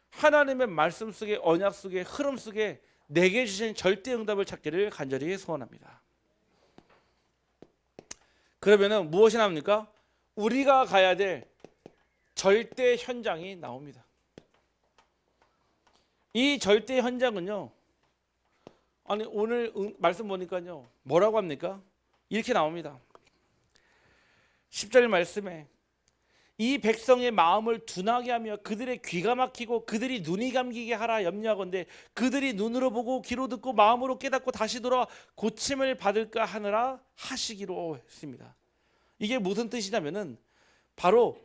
하나님의 말씀 속에, 언약 속에, 흐름 속에 내게 주신 절대 응답을 찾기를 간절히 소원합니다. 그러면은 무엇이 나옵니까? 우리가 가야 될 절대 현장이 나옵니다. 이 절대 현장은요, 아니 오늘 말씀 보니까요, 뭐라고 합니까? 이렇게 나옵니다. 10절 말씀에 이 백성의 마음을 둔하게 하며 그들의 귀가 막히고 그들이 눈이 감기게 하라 염려하건대 그들이 눈으로 보고 귀로 듣고 마음으로 깨닫고 다시 돌아 고침을 받을까 하느라 하시기로 했습니다. 이게 무슨 뜻이냐면은 바로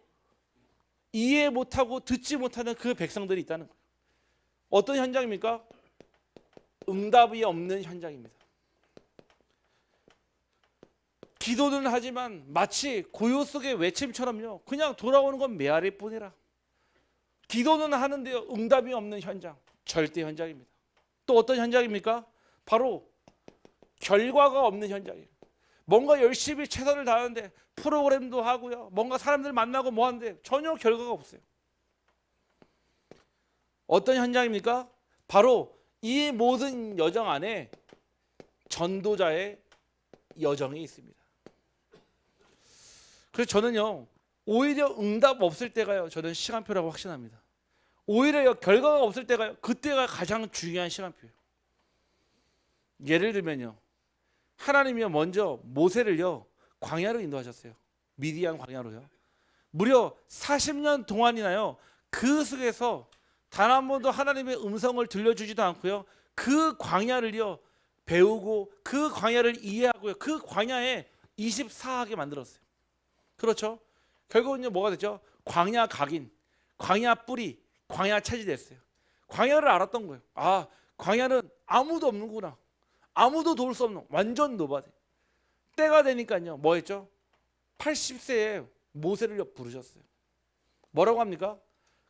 이해 못하고 듣지 못하는 그 백성들이 있다는 거예요. 어떤 현장입니까? 응답이 없는 현장입니다. 기도는 하지만 마치 고요 속의 외침처럼요, 그냥 돌아오는 건 메아리일 뿐이라. 기도는 하는데요, 응답이 없는 현장, 절대 현장입니다. 또 어떤 현장입니까? 바로 결과가 없는 현장이에요. 뭔가 열심히 최선을 다하는데 프로그램도 하고요. 뭔가 사람들 만나고 뭐 하는데 전혀 결과가 없어요. 어떤 현장입니까? 바로 이 모든 여정 안에 전도자의 여정이 있습니다. 그래서 저는요, 오히려 응답 없을 때가요, 저는 시간표라고 확신합니다. 오히려 결과가 없을 때가요, 그때가 가장 중요한 시간표예요. 예를 들면요, 하나님이요 먼저 모세를요 광야로 인도하셨어요. 미디안 광야로요. 무려 40년 동안이나요 그 속에서 단 한 번도 하나님의 음성을 들려주지도 않고요, 그 광야를요 배우고 그 광야를 이해하고요, 그 광야에 24하게 만들었어요. 그렇죠? 결국은요 뭐가 됐죠? 광야 각인, 광야 뿌리, 광야 체질이 됐어요. 광야를 알았던 거예요. 아, 광야는 아무도 없는구나. 아무도 도울 수 없는 완전 노바디. 때가 되니까요 뭐 했죠? 80세에 모세를 부르셨어요. 뭐라고 합니까?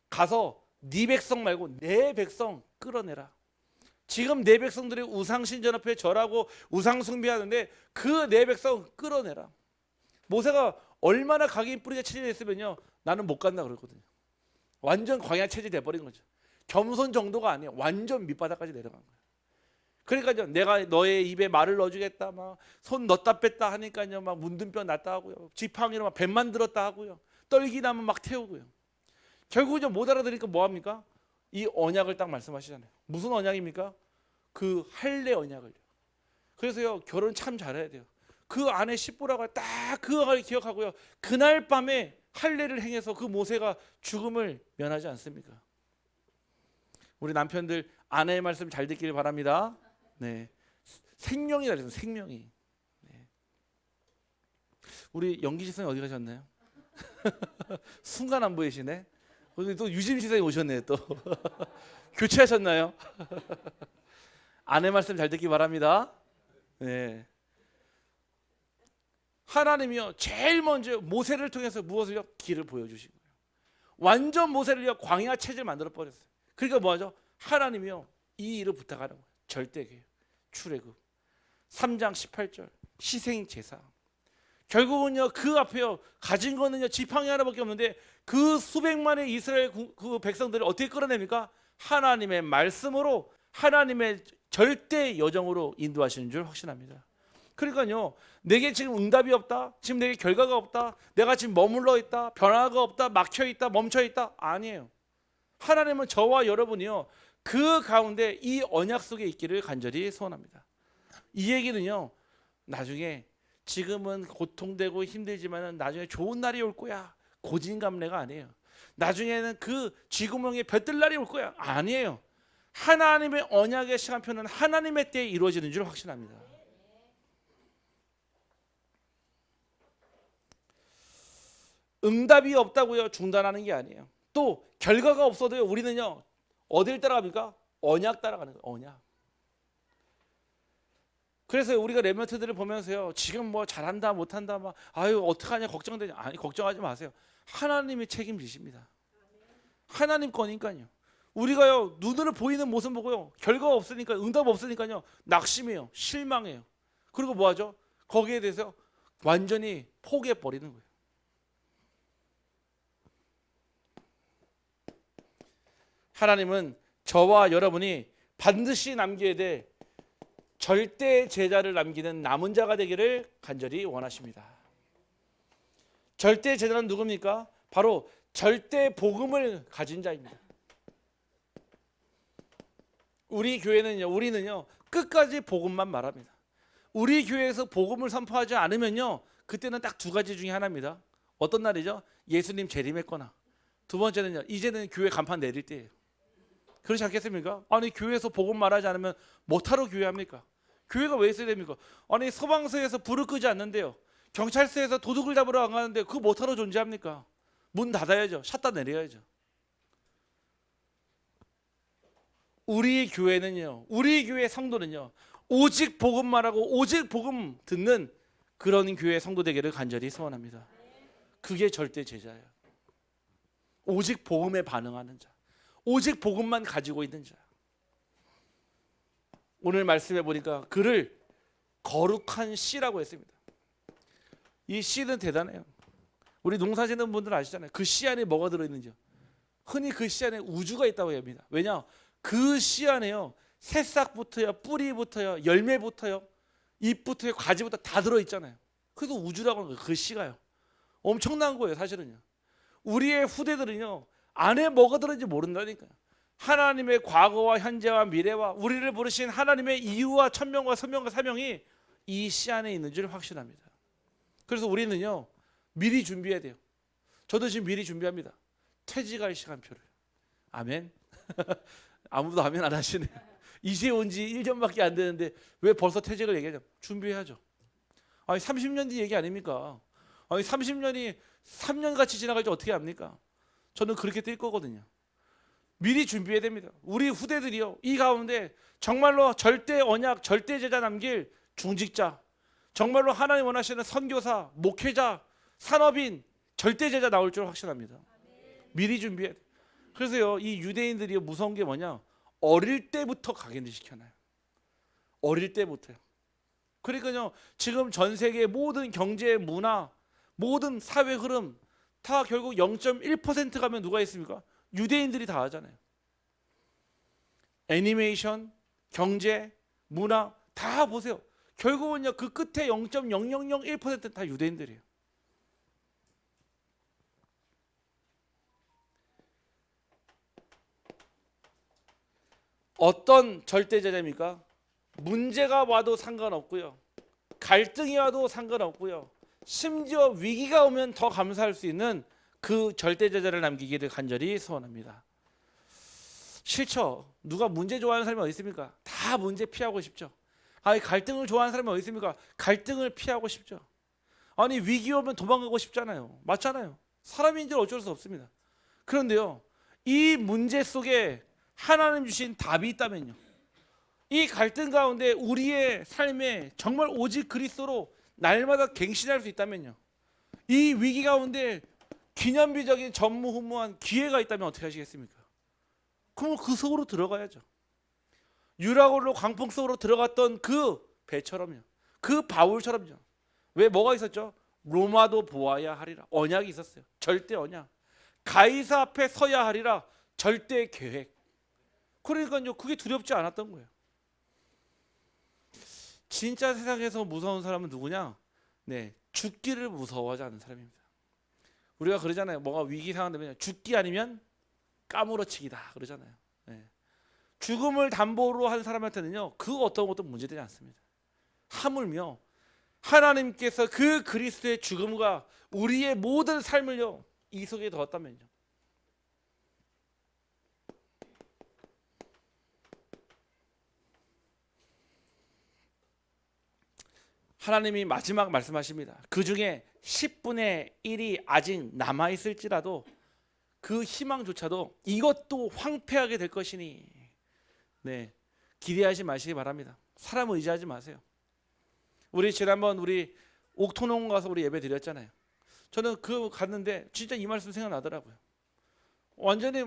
가서 네 백성 말고 내 백성 끌어내라. 지금 내 백성들이 우상신전 앞에 절하고 우상 숭배하는데 그 내 백성 끌어내라. 모세가 얼마나 각인 뿌리가 체질됐으면요 나는 못 간다 그랬거든요. 완전 광야 체질 돼버린 거죠. 겸손 정도가 아니에요. 완전 밑바닥까지 내려간 거예요. 그러니까요 내가 너의 입에 말을 넣어주겠다, 막 손 넣었다 뺐다 하니까요 막 문둥병 났다 하고요, 지팡이로 막 뱀만 들었다 하고요, 떨기 나면 막 태우고요. 결국은 못 알아들으니까 뭐 합니까? 이 언약을 딱 말씀하시잖아요. 무슨 언약입니까? 그 할례 언약을요. 그래서요 결혼 참 잘해야 돼요. 그 안에 십보라가 딱 그걸 기억하고요, 그날 밤에 할례를 행해서 그 모세가 죽음을 면하지 않습니까? 우리 남편들 아내의 말씀 잘 듣기를 바랍니다. 네, 생명이 달렸어요. 생명이. 네. 우리 연기 지선이 어디 가셨나요? 순간 안 보이시네. 또 유진 지선이 오셨네요. 또 교체하셨나요? 아내 말씀 잘 듣기 바랍니다. 네. 하나님이요 제일 먼저 모세를 통해서 무엇을요? 길을 보여주신 거예요. 완전 모세를요 광야 체질 만들어 버렸어요. 그러니까 뭐하죠? 하나님이요 이 일을 부탁하는 거예요. 절대계요, 출애굽 3장 18절 희생 제사. 결국은요 그 앞에요 가진 거는요 지팡이 하나밖에 없는데 그 수백만의 이스라엘 그 백성들을 어떻게 끌어냅니까? 하나님의 말씀으로, 하나님의 절대 여정으로 인도하시는 줄 확신합니다. 그러니까요 내게 지금 응답이 없다, 지금 내게 결과가 없다, 내가 지금 머물러 있다, 변화가 없다, 막혀 있다, 멈춰 있다, 아니에요. 하나님은 저와 여러분이요 그 가운데 이 언약 속에 있기를 간절히 소원합니다. 이 얘기는요 나중에 지금은 고통되고 힘들지만 나중에 좋은 날이 올 거야, 고진감래가 아니에요. 나중에는 그 쥐구멍에 볕들 날이 올 거야, 아니에요. 하나님의 언약의 시간표는 하나님의 때에 이루어지는 줄 확신합니다. 응답이 없다고요 중단하는 게 아니에요. 또 결과가 없어도요 우리는요 어딜 따라갑니까? 언약 따라가는 거예요. 언약. 그래서 우리가 렘넌트들을 보면서요 지금 뭐 잘한다 못한다 막 아유 어떡하냐 걱정되냐, 아니 걱정하지 마세요. 하나님이 책임지십니다. 하나님 거니까요. 우리가요 눈으로 보이는 모습 보고요 결과가 없으니까, 응답 없으니까요 낙심해요, 실망해요. 그리고 뭐하죠? 거기에 대해서 완전히 포기해 버리는 거예요. 하나님은 저와 여러분이 반드시 남겨야 될 절대 제자를 남기는 남은 자가 되기를 간절히 원하십니다. 절대 제자는 누굽니까? 바로 절대 복음을 가진 자입니다. 우리 교회는요, 우리는요 끝까지 복음만 말합니다. 우리 교회에서 복음을 선포하지 않으면요 그때는 딱 두 가지 중에 하나입니다. 어떤 날이죠? 예수님 재림했거나, 두 번째는요 이제는 교회 간판 내릴 때예요. 그렇지 않겠습니까? 아니 교회에서 복음 말하지 않으면 뭐하러 교회합니까? 교회가 왜 있어야 됩니까? 아니 소방서에서 불을 끄지 않는데요, 경찰서에서 도둑을 잡으러 안 가는데 그거 뭐하러 존재합니까? 문 닫아야죠. 샷다 내려야죠. 우리 교회는요, 우리 교회 성도는요 오직 복음 말하고 오직 복음 듣는 그런 교회 성도 되기를 간절히 소원합니다. 그게 절대 제자예요. 오직 복음에 반응하는 자, 오직 복음만 가지고 있는 자. 오늘 말씀해 보니까 그를 거룩한 씨라고 했습니다. 이 씨는 대단해요. 우리 농사 짓는 분들 아시잖아요. 그 씨 안에 뭐가 들어있는지요. 흔히 그 씨 안에 우주가 있다고 합니다. 왜냐? 그 씨 안에요. 새싹부터요, 뿌리부터요, 열매부터요, 잎부터요, 가지부터 다 들어있잖아요. 그래서 우주라고 하는 거예요. 그 씨가요. 엄청난 거예요, 사실은요. 우리의 후대들은요, 안에 뭐가 들어있는지 모른다니까요. 하나님의 과거와 현재와 미래와 우리를 부르신 하나님의 이유와 천명과 선명과 사명이 이 씨 안에 있는 줄 확신합니다. 그래서 우리는요, 미리 준비해야 돼요. 저도 지금 미리 준비합니다. 퇴직할 시간표를. 아멘. 아무도 아멘 안 하시네요. 이제 온 지 1년밖에 안 되는데 왜 벌써 퇴직을 얘기하죠? 준비해야죠. 아니 30년 뒤 얘기 아닙니까? 아니 30년이 3년같이 지나갈지 어떻게 압니까? 저는 그렇게 뛸 거거든요. 미리 준비해야 됩니다. 우리 후대들이요, 이 가운데 정말로 절대 언약, 절대 제자 남길 중직자, 정말로 하나님 원하시는 선교사, 목회자, 산업인, 절대 제자 나올 줄 확신합니다. 미리 준비해. 그래서요, 이 유대인들이 무서운 게 뭐냐? 어릴 때부터 각인을 시켜놔요. 어릴 때부터요. 그러니까요, 지금 전 세계 모든 경제, 문화, 모든 사회 흐름 다 결국 0.1% 가면 누가 있습니까? 유대인들이 다 하잖아요. 애니메이션, 경제, 문화 다 보세요. 결국은요, 그 끝에 0.0001%는 다 유대인들이에요. 어떤 절대제자입니까? 문제가 와도 상관없고요, 갈등이 와도 상관없고요, 심지어 위기가 오면 더 감사할 수 있는 그 절대제자를 남기기를 간절히 소원합니다. 싫죠? 누가 문제 좋아하는 사람이 어디 있습니까? 다 문제 피하고 싶죠. 아니 갈등을 좋아하는 사람이 어디 있습니까? 갈등을 피하고 싶죠. 아니 위기 오면 도망가고 싶잖아요. 맞잖아요. 사람인지는 어쩔 수 없습니다. 그런데요, 이 문제 속에 하나님 주신 답이 있다면요, 이 갈등 가운데 우리의 삶에 정말 오직 그리스도로 날마다 갱신할 수 있다면요, 이 위기 가운데 기념비적인 전무후무한 기회가 있다면 어떻게 하시겠습니까? 그럼 그 속으로 들어가야죠. 유라굴로 광풍 속으로 들어갔던 그 배처럼요, 그 바울처럼요. 왜 뭐가 있었죠? 로마도 보아야 하리라. 언약이 있었어요. 절대 언약. 가이사 앞에 서야 하리라. 절대 계획. 그러니까요, 그게 두렵지 않았던 거예요. 진짜 세상에서 무서운 사람은 누구냐? 네, 죽기를 무서워하지 않는 사람입니다. 우리가 그러잖아요. 뭐가 위기 상황 되면 죽기 아니면 까무러치기다 그러잖아요. 네. 죽음을 담보로 한 사람한테는요, 그 어떤 것도 문제되지 않습니다. 하물며 하나님께서 그 그리스도의 죽음과 우리의 모든 삶을요, 이 속에 넣었다면요, 하나님이 마지막 말씀하십니다. 그 중에 10분의 1이 아직 남아있을지라도 그 희망조차도 이것도 황폐하게 될 것이니, 네, 기대하지 마시기 바랍니다. 사람 의지하지 마세요. 우리 지난번 우리 옥토농 가서 우리 예배 드렸잖아요. 저는 그 갔는데 진짜 이 말씀 생각나더라고요. 완전히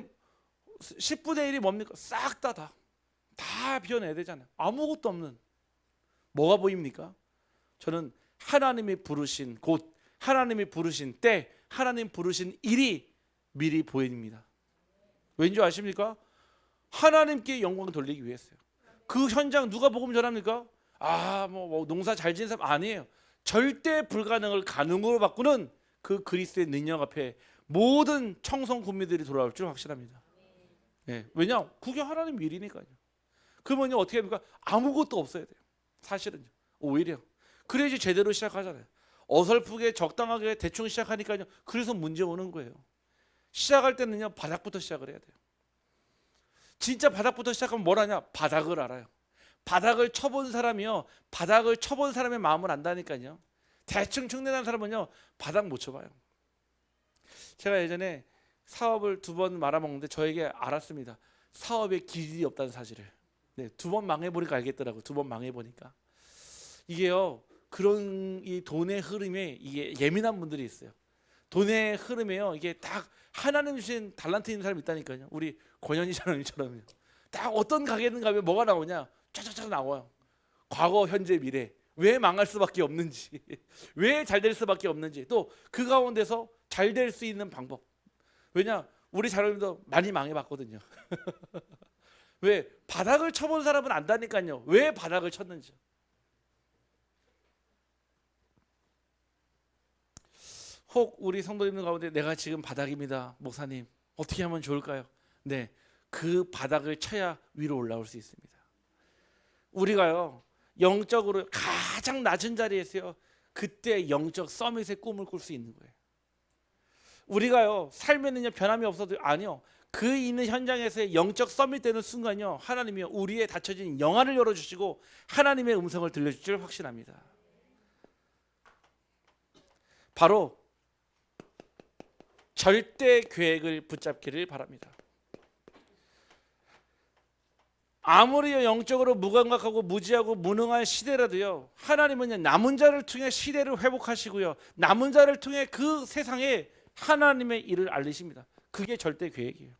10분의 1이 뭡니까? 싹 다 비워내야 되잖아요. 아무것도 없는. 뭐가 보입니까? 저는 하나님이 부르신 곳, 하나님이 부르신 때, 하나님 부르신 일이 미리 보입니다. 왠지 아십니까? 하나님께 영광 돌리기 위해서요. 그 현장 누가 복음 전합니까? 뭐 농사 잘 지는 사람 아니에요. 절대 불가능을 가능으로 바꾸는 그 그리스도의 능력 앞에 모든 청성 국민들이 돌아올 줄 확신합니다. 네, 왜냐? 그게 하나님 일이니까요. 그러면요, 어떻게 합니까? 아무것도 없어야 돼요. 사실은요. 오히려 그래야지 제대로 시작하잖아요. 어설프게 적당하게 대충 시작하니까요, 그래서 문제 오는 거예요. 시작할 때는요, 바닥부터 시작을 해야 돼요. 진짜 바닥부터 시작하면 뭘 하냐? 바닥을 알아요. 바닥을 쳐본 사람이요, 바닥을 쳐본 사람의 마음을 안다니까요. 대충 흉내난 사람은요, 바닥 못 쳐봐요. 제가 예전에 사업을 2번 말아먹는데 저에게 알았습니다. 사업에 길이 없다는 사실을. 네, 2번 망해보니까 알겠더라고요. 2번 망해보니까. 이게요, 그런 이 돈의 흐름에 이게 예민한 분들이 있어요. 돈의 흐름에요, 이게 딱 하나님 주신 달란트 있는 사람이 있다니까요. 우리 권현희 사람처럼요. 딱 어떤 가게든 가면 뭐가 나오냐? 쫙쫙쫙 나와요. 과거, 현재, 미래. 왜 망할 수밖에 없는지, 왜 잘 될 수밖에 없는지, 또 그 가운데서 잘 될 수 있는 방법. 왜냐, 우리 자녀님도 많이 망해봤거든요. 왜? 바닥을 쳐본 사람은 안다니까요. 왜 바닥을 쳤는지. 혹 우리 성도님들 가운데 내가 지금 바닥입니다, 목사님, 어떻게 하면 좋을까요? 네, 그 바닥을 쳐야 위로 올라올 수 있습니다. 우리가요, 영적으로 가장 낮은 자리에서요, 그때 영적 서밋의 꿈을 꿀 수 있는 거예요. 우리가요, 삶에는요 변함이 없어도, 아니요, 그 있는 현장에서의 영적 서밋 되는 순간요, 하나님이 우리의 닫혀진 영안을 열어주시고 하나님의 음성을 들려줄 줄 확신합니다. 바로 절대 계획을 붙잡기를 바랍니다. 아무리 영적으로 무감각하고 무지하고 무능한 시대라도요, 하나님은 남은 자를 통해 시대를 회복하시고요, 남은 자를 통해 그 세상에 하나님의 일을 알리십니다. 그게 절대 계획이에요.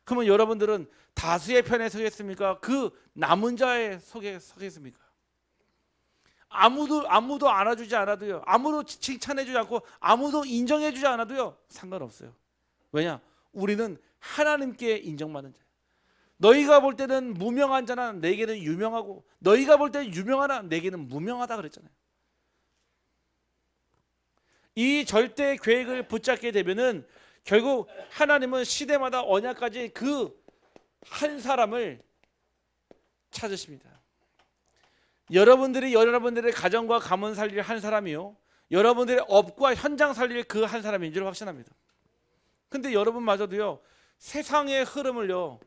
그러면 여러분들은 다수의 편에 서겠습니까? 그 남은 자의 속에 서겠습니까? 아무도 안아주지 않아도요, 아무도 칭찬해주지 않고 아무도 인정해주지 않아도요 상관없어요. 왜냐? 우리는 하나님께 인정받는 자예요. 너희가 볼 때는 무명한 자나 내게는 유명하고, 너희가 볼 때는 유명하나 내게는 무명하다 그랬잖아요. 이 절대 계획을 붙잡게 되면은 결국 하나님은 시대마다 언약까지 그 한 사람을 찾으십니다. 여러분들의 가정과 가문 살릴 한 사람이요, 여러분들의 업과 현장 살릴 그 한 사람인 줄 확신합니다. 근데 여러분마저도요, 세상의 흐름을요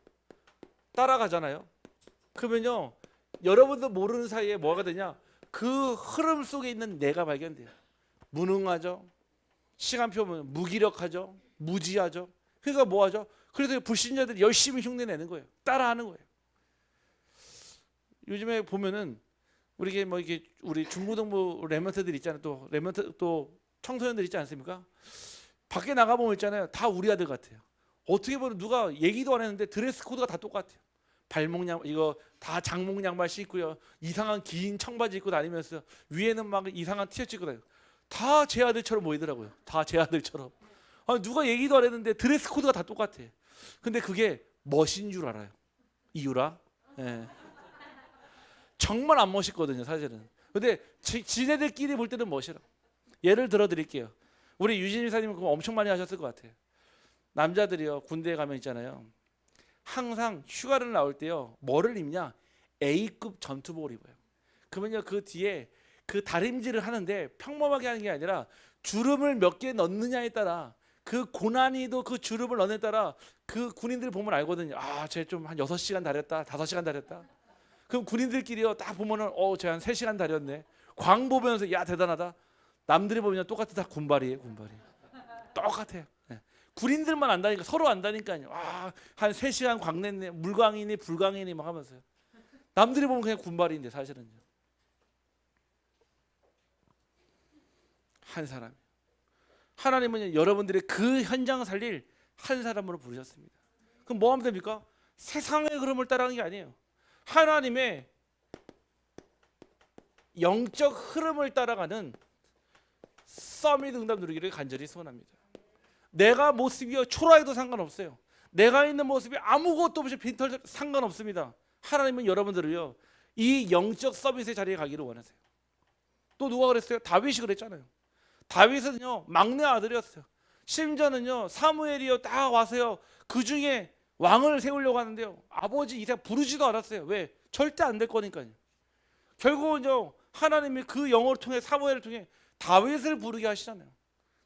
따라가잖아요. 그러면요, 여러분도 모르는 사이에 뭐가 되냐, 그 흐름 속에 있는 내가 발견돼요. 무능하죠, 시간표 보면 무기력하죠, 무지하죠. 그러니까 뭐하죠? 그래서 불신자들이 열심히 흉내내는 거예요. 따라하는 거예요. 요즘에 보면은 우리 뭐 이게 우리 중고등부 랩런트들 있잖아요. 또 랩런트 또 청소년들 있지 않습니까? 밖에 나가 보면 있잖아요. 다 우리 아들 같아요. 어떻게 보면 누가 얘기도 안 했는데 드레스 코드가 다 똑같아요. 발목 양 이거 다 장목 양말 신고요, 이상한 긴 청바지 입고 다니면서 위에는 막 이상한 티셔츠 입고 다니고, 다 제 아들처럼 보이더라고요. 다 제 아들처럼. 아니, 누가 얘기도 안 했는데 드레스 코드가 다 똑같아. 근데 그게 멋인 줄 알아요. 이유라. 예. 정말 안 멋있거든요, 사실은. 근데 지네들끼리 볼 때는 멋이라. 예를 들어 드릴게요. 우리 유진 이사님은 그거 엄청 많이 하셨을 것 같아요. 남자들이요, 군대에 가면 있잖아요, 항상 휴가를 나올 때요 뭐를 입냐, A급 전투복을 입어요. 그러면요 그 뒤에 그 다림질을 하는데 평범하게 하는 게 아니라 주름을 몇 개 넣느냐에 따라, 그 고난이도 그 주름을 넣느냐에 따라 그 군인들 보면 알거든요. 아, 쟤 좀 한 6시간 다렸다, 5시간 다렸다. 그럼 군인들끼리요 딱 보면은 쟤 한 3시간 다렸네. 광 보면서 야 대단하다. 남들이 보면 똑같아, 다 군발이에요, 군발이. 똑같아요. 네. 군인들만 안다니까, 서로 안다니까요. 아, 한 3시간 광냈네, 물광이니 불광이니 막 하면서요. 남들이 보면 그냥 군발인데 사실은요. 한 사람. 하나님은 여러분들의 그 현장 살릴 한 사람으로 부르셨습니다. 그럼 뭐 하면 됩니까? 세상의 흐름을 따라가는 게 아니에요. 하나님의 영적 흐름을 따라가는 서밋 응답 누리기를 간절히 소원합니다. 내가 모습이 초라해도 상관없어요. 내가 있는 모습이 아무것도 없이 빈털 상관없습니다. 하나님은 여러분들을요 이 영적 서밋의 자리에 가기를 원하세요. 또 누가 그랬어요? 다윗이 그랬잖아요. 다윗은요 막내 아들이었어요. 심지어는요 사무엘이요 딱 와서요 그 중에 왕을 세우려고 하는데요 아버지 이삭 부르지도 않았어요. 왜? 절대 안 될 거니까요. 결국은요 하나님이 그 영어를 통해, 사무엘을 통해 다윗을 부르게 하시잖아요.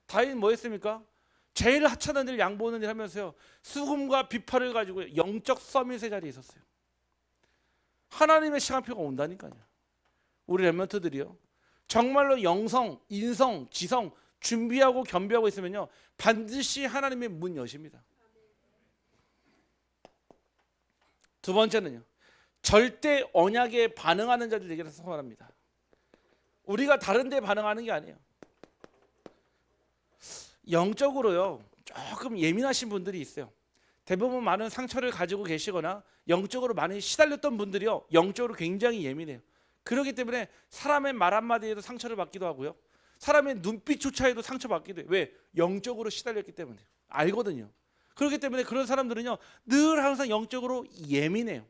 다윗 뭐 했습니까? 제일 하찮은 일, 양보하는 일 하면서요 수금과 비파를 가지고 영적 서밋의 자리에 있었어요. 하나님의 시간표가 온다니까요. 우리 렘넌트들이요 정말로 영성, 인성, 지성 준비하고 겸비하고 있으면요 반드시 하나님의 문 여십니다. 두 번째는요 절대 언약에 반응하는 자들 되기를 소원합니다. 우리가 다른 데 반응하는 게 아니에요. 영적으로요 조금 예민하신 분들이 있어요. 대부분 많은 상처를 가지고 계시거나 영적으로 많이 시달렸던 분들이요 영적으로 굉장히 예민해요. 그렇기 때문에 사람의 말 한마디에도 상처를 받기도 하고요. 사람의 눈빛조차에도 상처받기도 해요. 왜? 영적으로 시달렸기 때문에. 알거든요. 그렇기 때문에 그런 사람들은요, 늘 항상 영적으로 예민해요.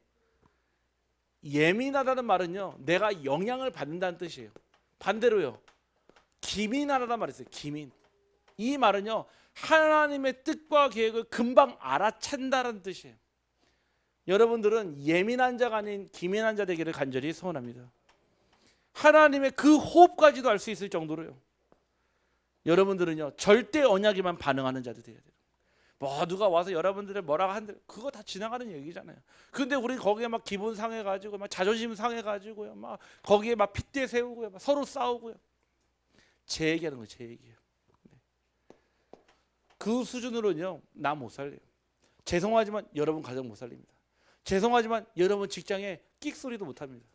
예민하다는 말은요, 내가 영향을 받는다는 뜻이에요. 반대로요, 기민하다는 말이 있어요. 기민. 이 말은요, 하나님의 뜻과 계획을 금방 알아챈다는 뜻이에요. 여러분들은 예민한 자가 아닌 기민한 자 되기를 간절히 소원합니다. 하나님의 그 호흡까지도 알 수 있을 정도로요. 여러분들은요, 절대 언약에만 반응하는 자들 되어야 돼요. 뭐 누가 와서 여러분들을 뭐라고 한들 그거 다 지나가는 얘기잖아요. 근데 우리 거기에 막 기분 상해가지고 막 자존심 상해가지고요, 막 거기에 막 핏대 세우고요, 막 서로 싸우고요. 제 얘기하는 거예요, 제 얘기예요. 그 수준으로는요, 나 못 살려요. 죄송하지만 여러분 가정 못 살립니다. 죄송하지만 여러분 직장에 끽소리도 못 합니다.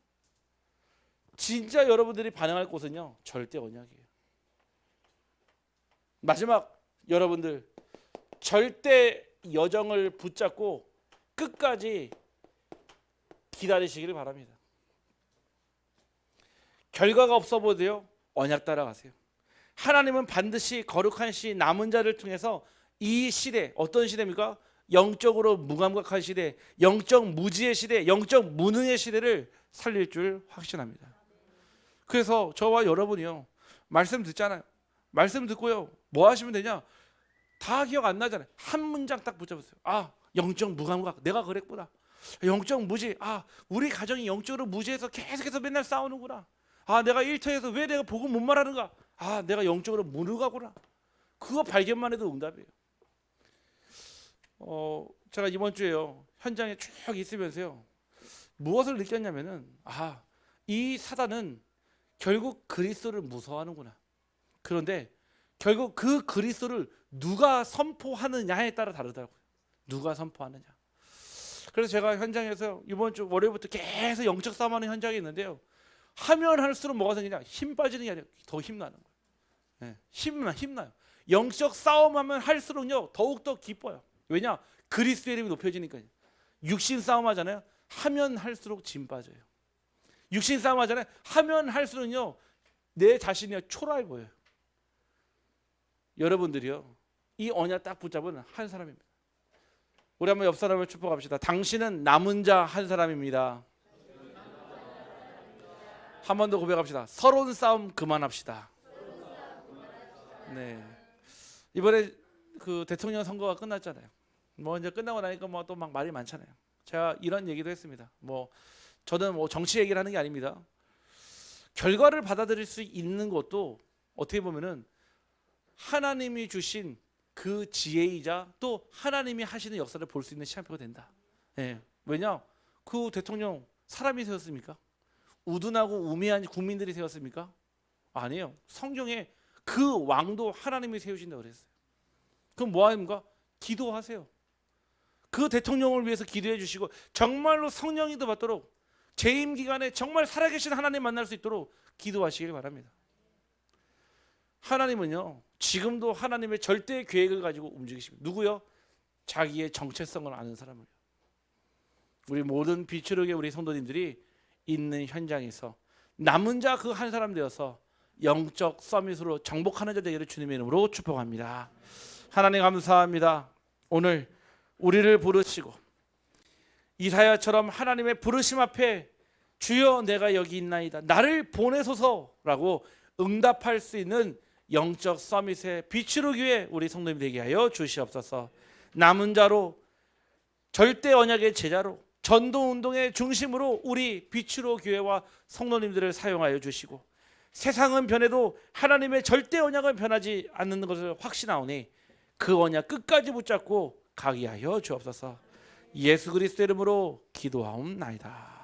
진짜 여러분들이 반응할 곳은요, 절대 언약이에요. 마지막, 여러분들 절대 여정을 붙잡고 끝까지 기다리시기를 바랍니다. 결과가 없어 보여도요, 언약 따라가세요. 하나님은 반드시 거룩한 시 남은 자를 통해서 이 시대, 어떤 시대입니까? 영적으로 무감각한 시대, 영적 무지의 시대, 영적 무능의 시대를 살릴 줄 확신합니다. 그래서 저와 여러분이요, 말씀 듣잖아요. 말씀 듣고요, 뭐 하시면 되냐? 다 기억 안 나잖아요. 한 문장 딱 붙잡으세요. 아, 영적 무감각, 내가 그랬구나. 영적 무지, 아, 우리 가정이 영적으로 무지해서 계속해서 맨날 싸우는구나. 아, 내가 일터에서 왜 내가 복음 못 말하는가? 아, 내가 영적으로 무능하구나. 그거 발견만 해도 응답이에요. 제가 이번 주에요, 현장에 쭉 있으면서요, 무엇을 느꼈냐면은, 아, 이 사단은 결국 그리스도를 무서워하는구나. 그런데 결국 그 그리스도를 누가 선포하느냐에 따라 다르더라고요. 누가 선포하느냐. 그래서 제가 현장에서 이번 주 월요일부터 계속 영적 싸움하는 현장이 있는데요, 하면 할수록 뭐가 생기냐? 힘 빠지는 게 아니라 더 힘나는 거예요. 힘나요. 영적 싸움하면 할수록요, 더욱더 기뻐요. 왜냐? 그리스도의 이름이 높여지니까요. 육신 싸움 하잖아요. 하면 할수록 짐 빠져요. 육신 싸움 하잖아요. 하면 할수록요, 내 자신이 초라해 보여요. 여러분들이요, 이 언약 딱 붙잡은 한 사람입니다. 우리 한번 옆 사람을 축복합시다. 당신은 남은 자 한 사람입니다. 한 번 더 고백합시다. 서러운 싸움 그만합시다. 네. 이번에 그 대통령 선거가 끝났잖아요. 뭐 이제 끝나고 나니까 뭐 또 막 말이 많잖아요. 제가 이런 얘기도 했습니다. 뭐 저는 뭐 정치 얘기를 하는 게 아닙니다. 결과를 받아들일 수 있는 것도 어떻게 보면은 하나님이 주신 그 지혜이자 또 하나님이 하시는 역사를 볼 수 있는 시간표가 된다. 네. 왜냐? 그 대통령 사람이 세웠습니까? 우둔하고 우매한 국민들이 세웠습니까? 아니에요. 성경에 그 왕도 하나님이 세우신다고 그랬어요. 그럼 뭐 합니까? 기도하세요. 그 대통령을 위해서 기도해 주시고 정말로 성령이 더 받도록 재임 기간에 정말 살아계신 하나님 만날 수 있도록 기도하시길 바랍니다. 하나님은요, 지금도 하나님의 절대 계획을 가지고 움직이십니다. 누구요? 자기의 정체성을 아는 사람을요. 우리 모든 빛으로의 우리 성도님들이 있는 현장에서 남은 자 그 한 사람 되어서 영적 서밋으로 정복하는 자 되기를 주님의 이름으로 축복합니다. 하나님 감사합니다. 오늘 우리를 부르시고 이사야처럼 하나님의 부르심 앞에 주여 내가 여기 있나이다, 나를 보내소서라고 응답할 수 있는 영적 서밋의 빛으로 교회 우리 성도님 되게 하여 주시옵소서. 남은 자로 절대 언약의 제자로 전도운동의 중심으로 우리 빛으로 교회와 성도님들을 사용하여 주시고 세상은 변해도 하나님의 절대 언약은 변하지 않는 것을 확신하오니 그 언약 끝까지 붙잡고 가게 하여 주옵소서. 예수 그리스도 이름으로 기도하옵나이다.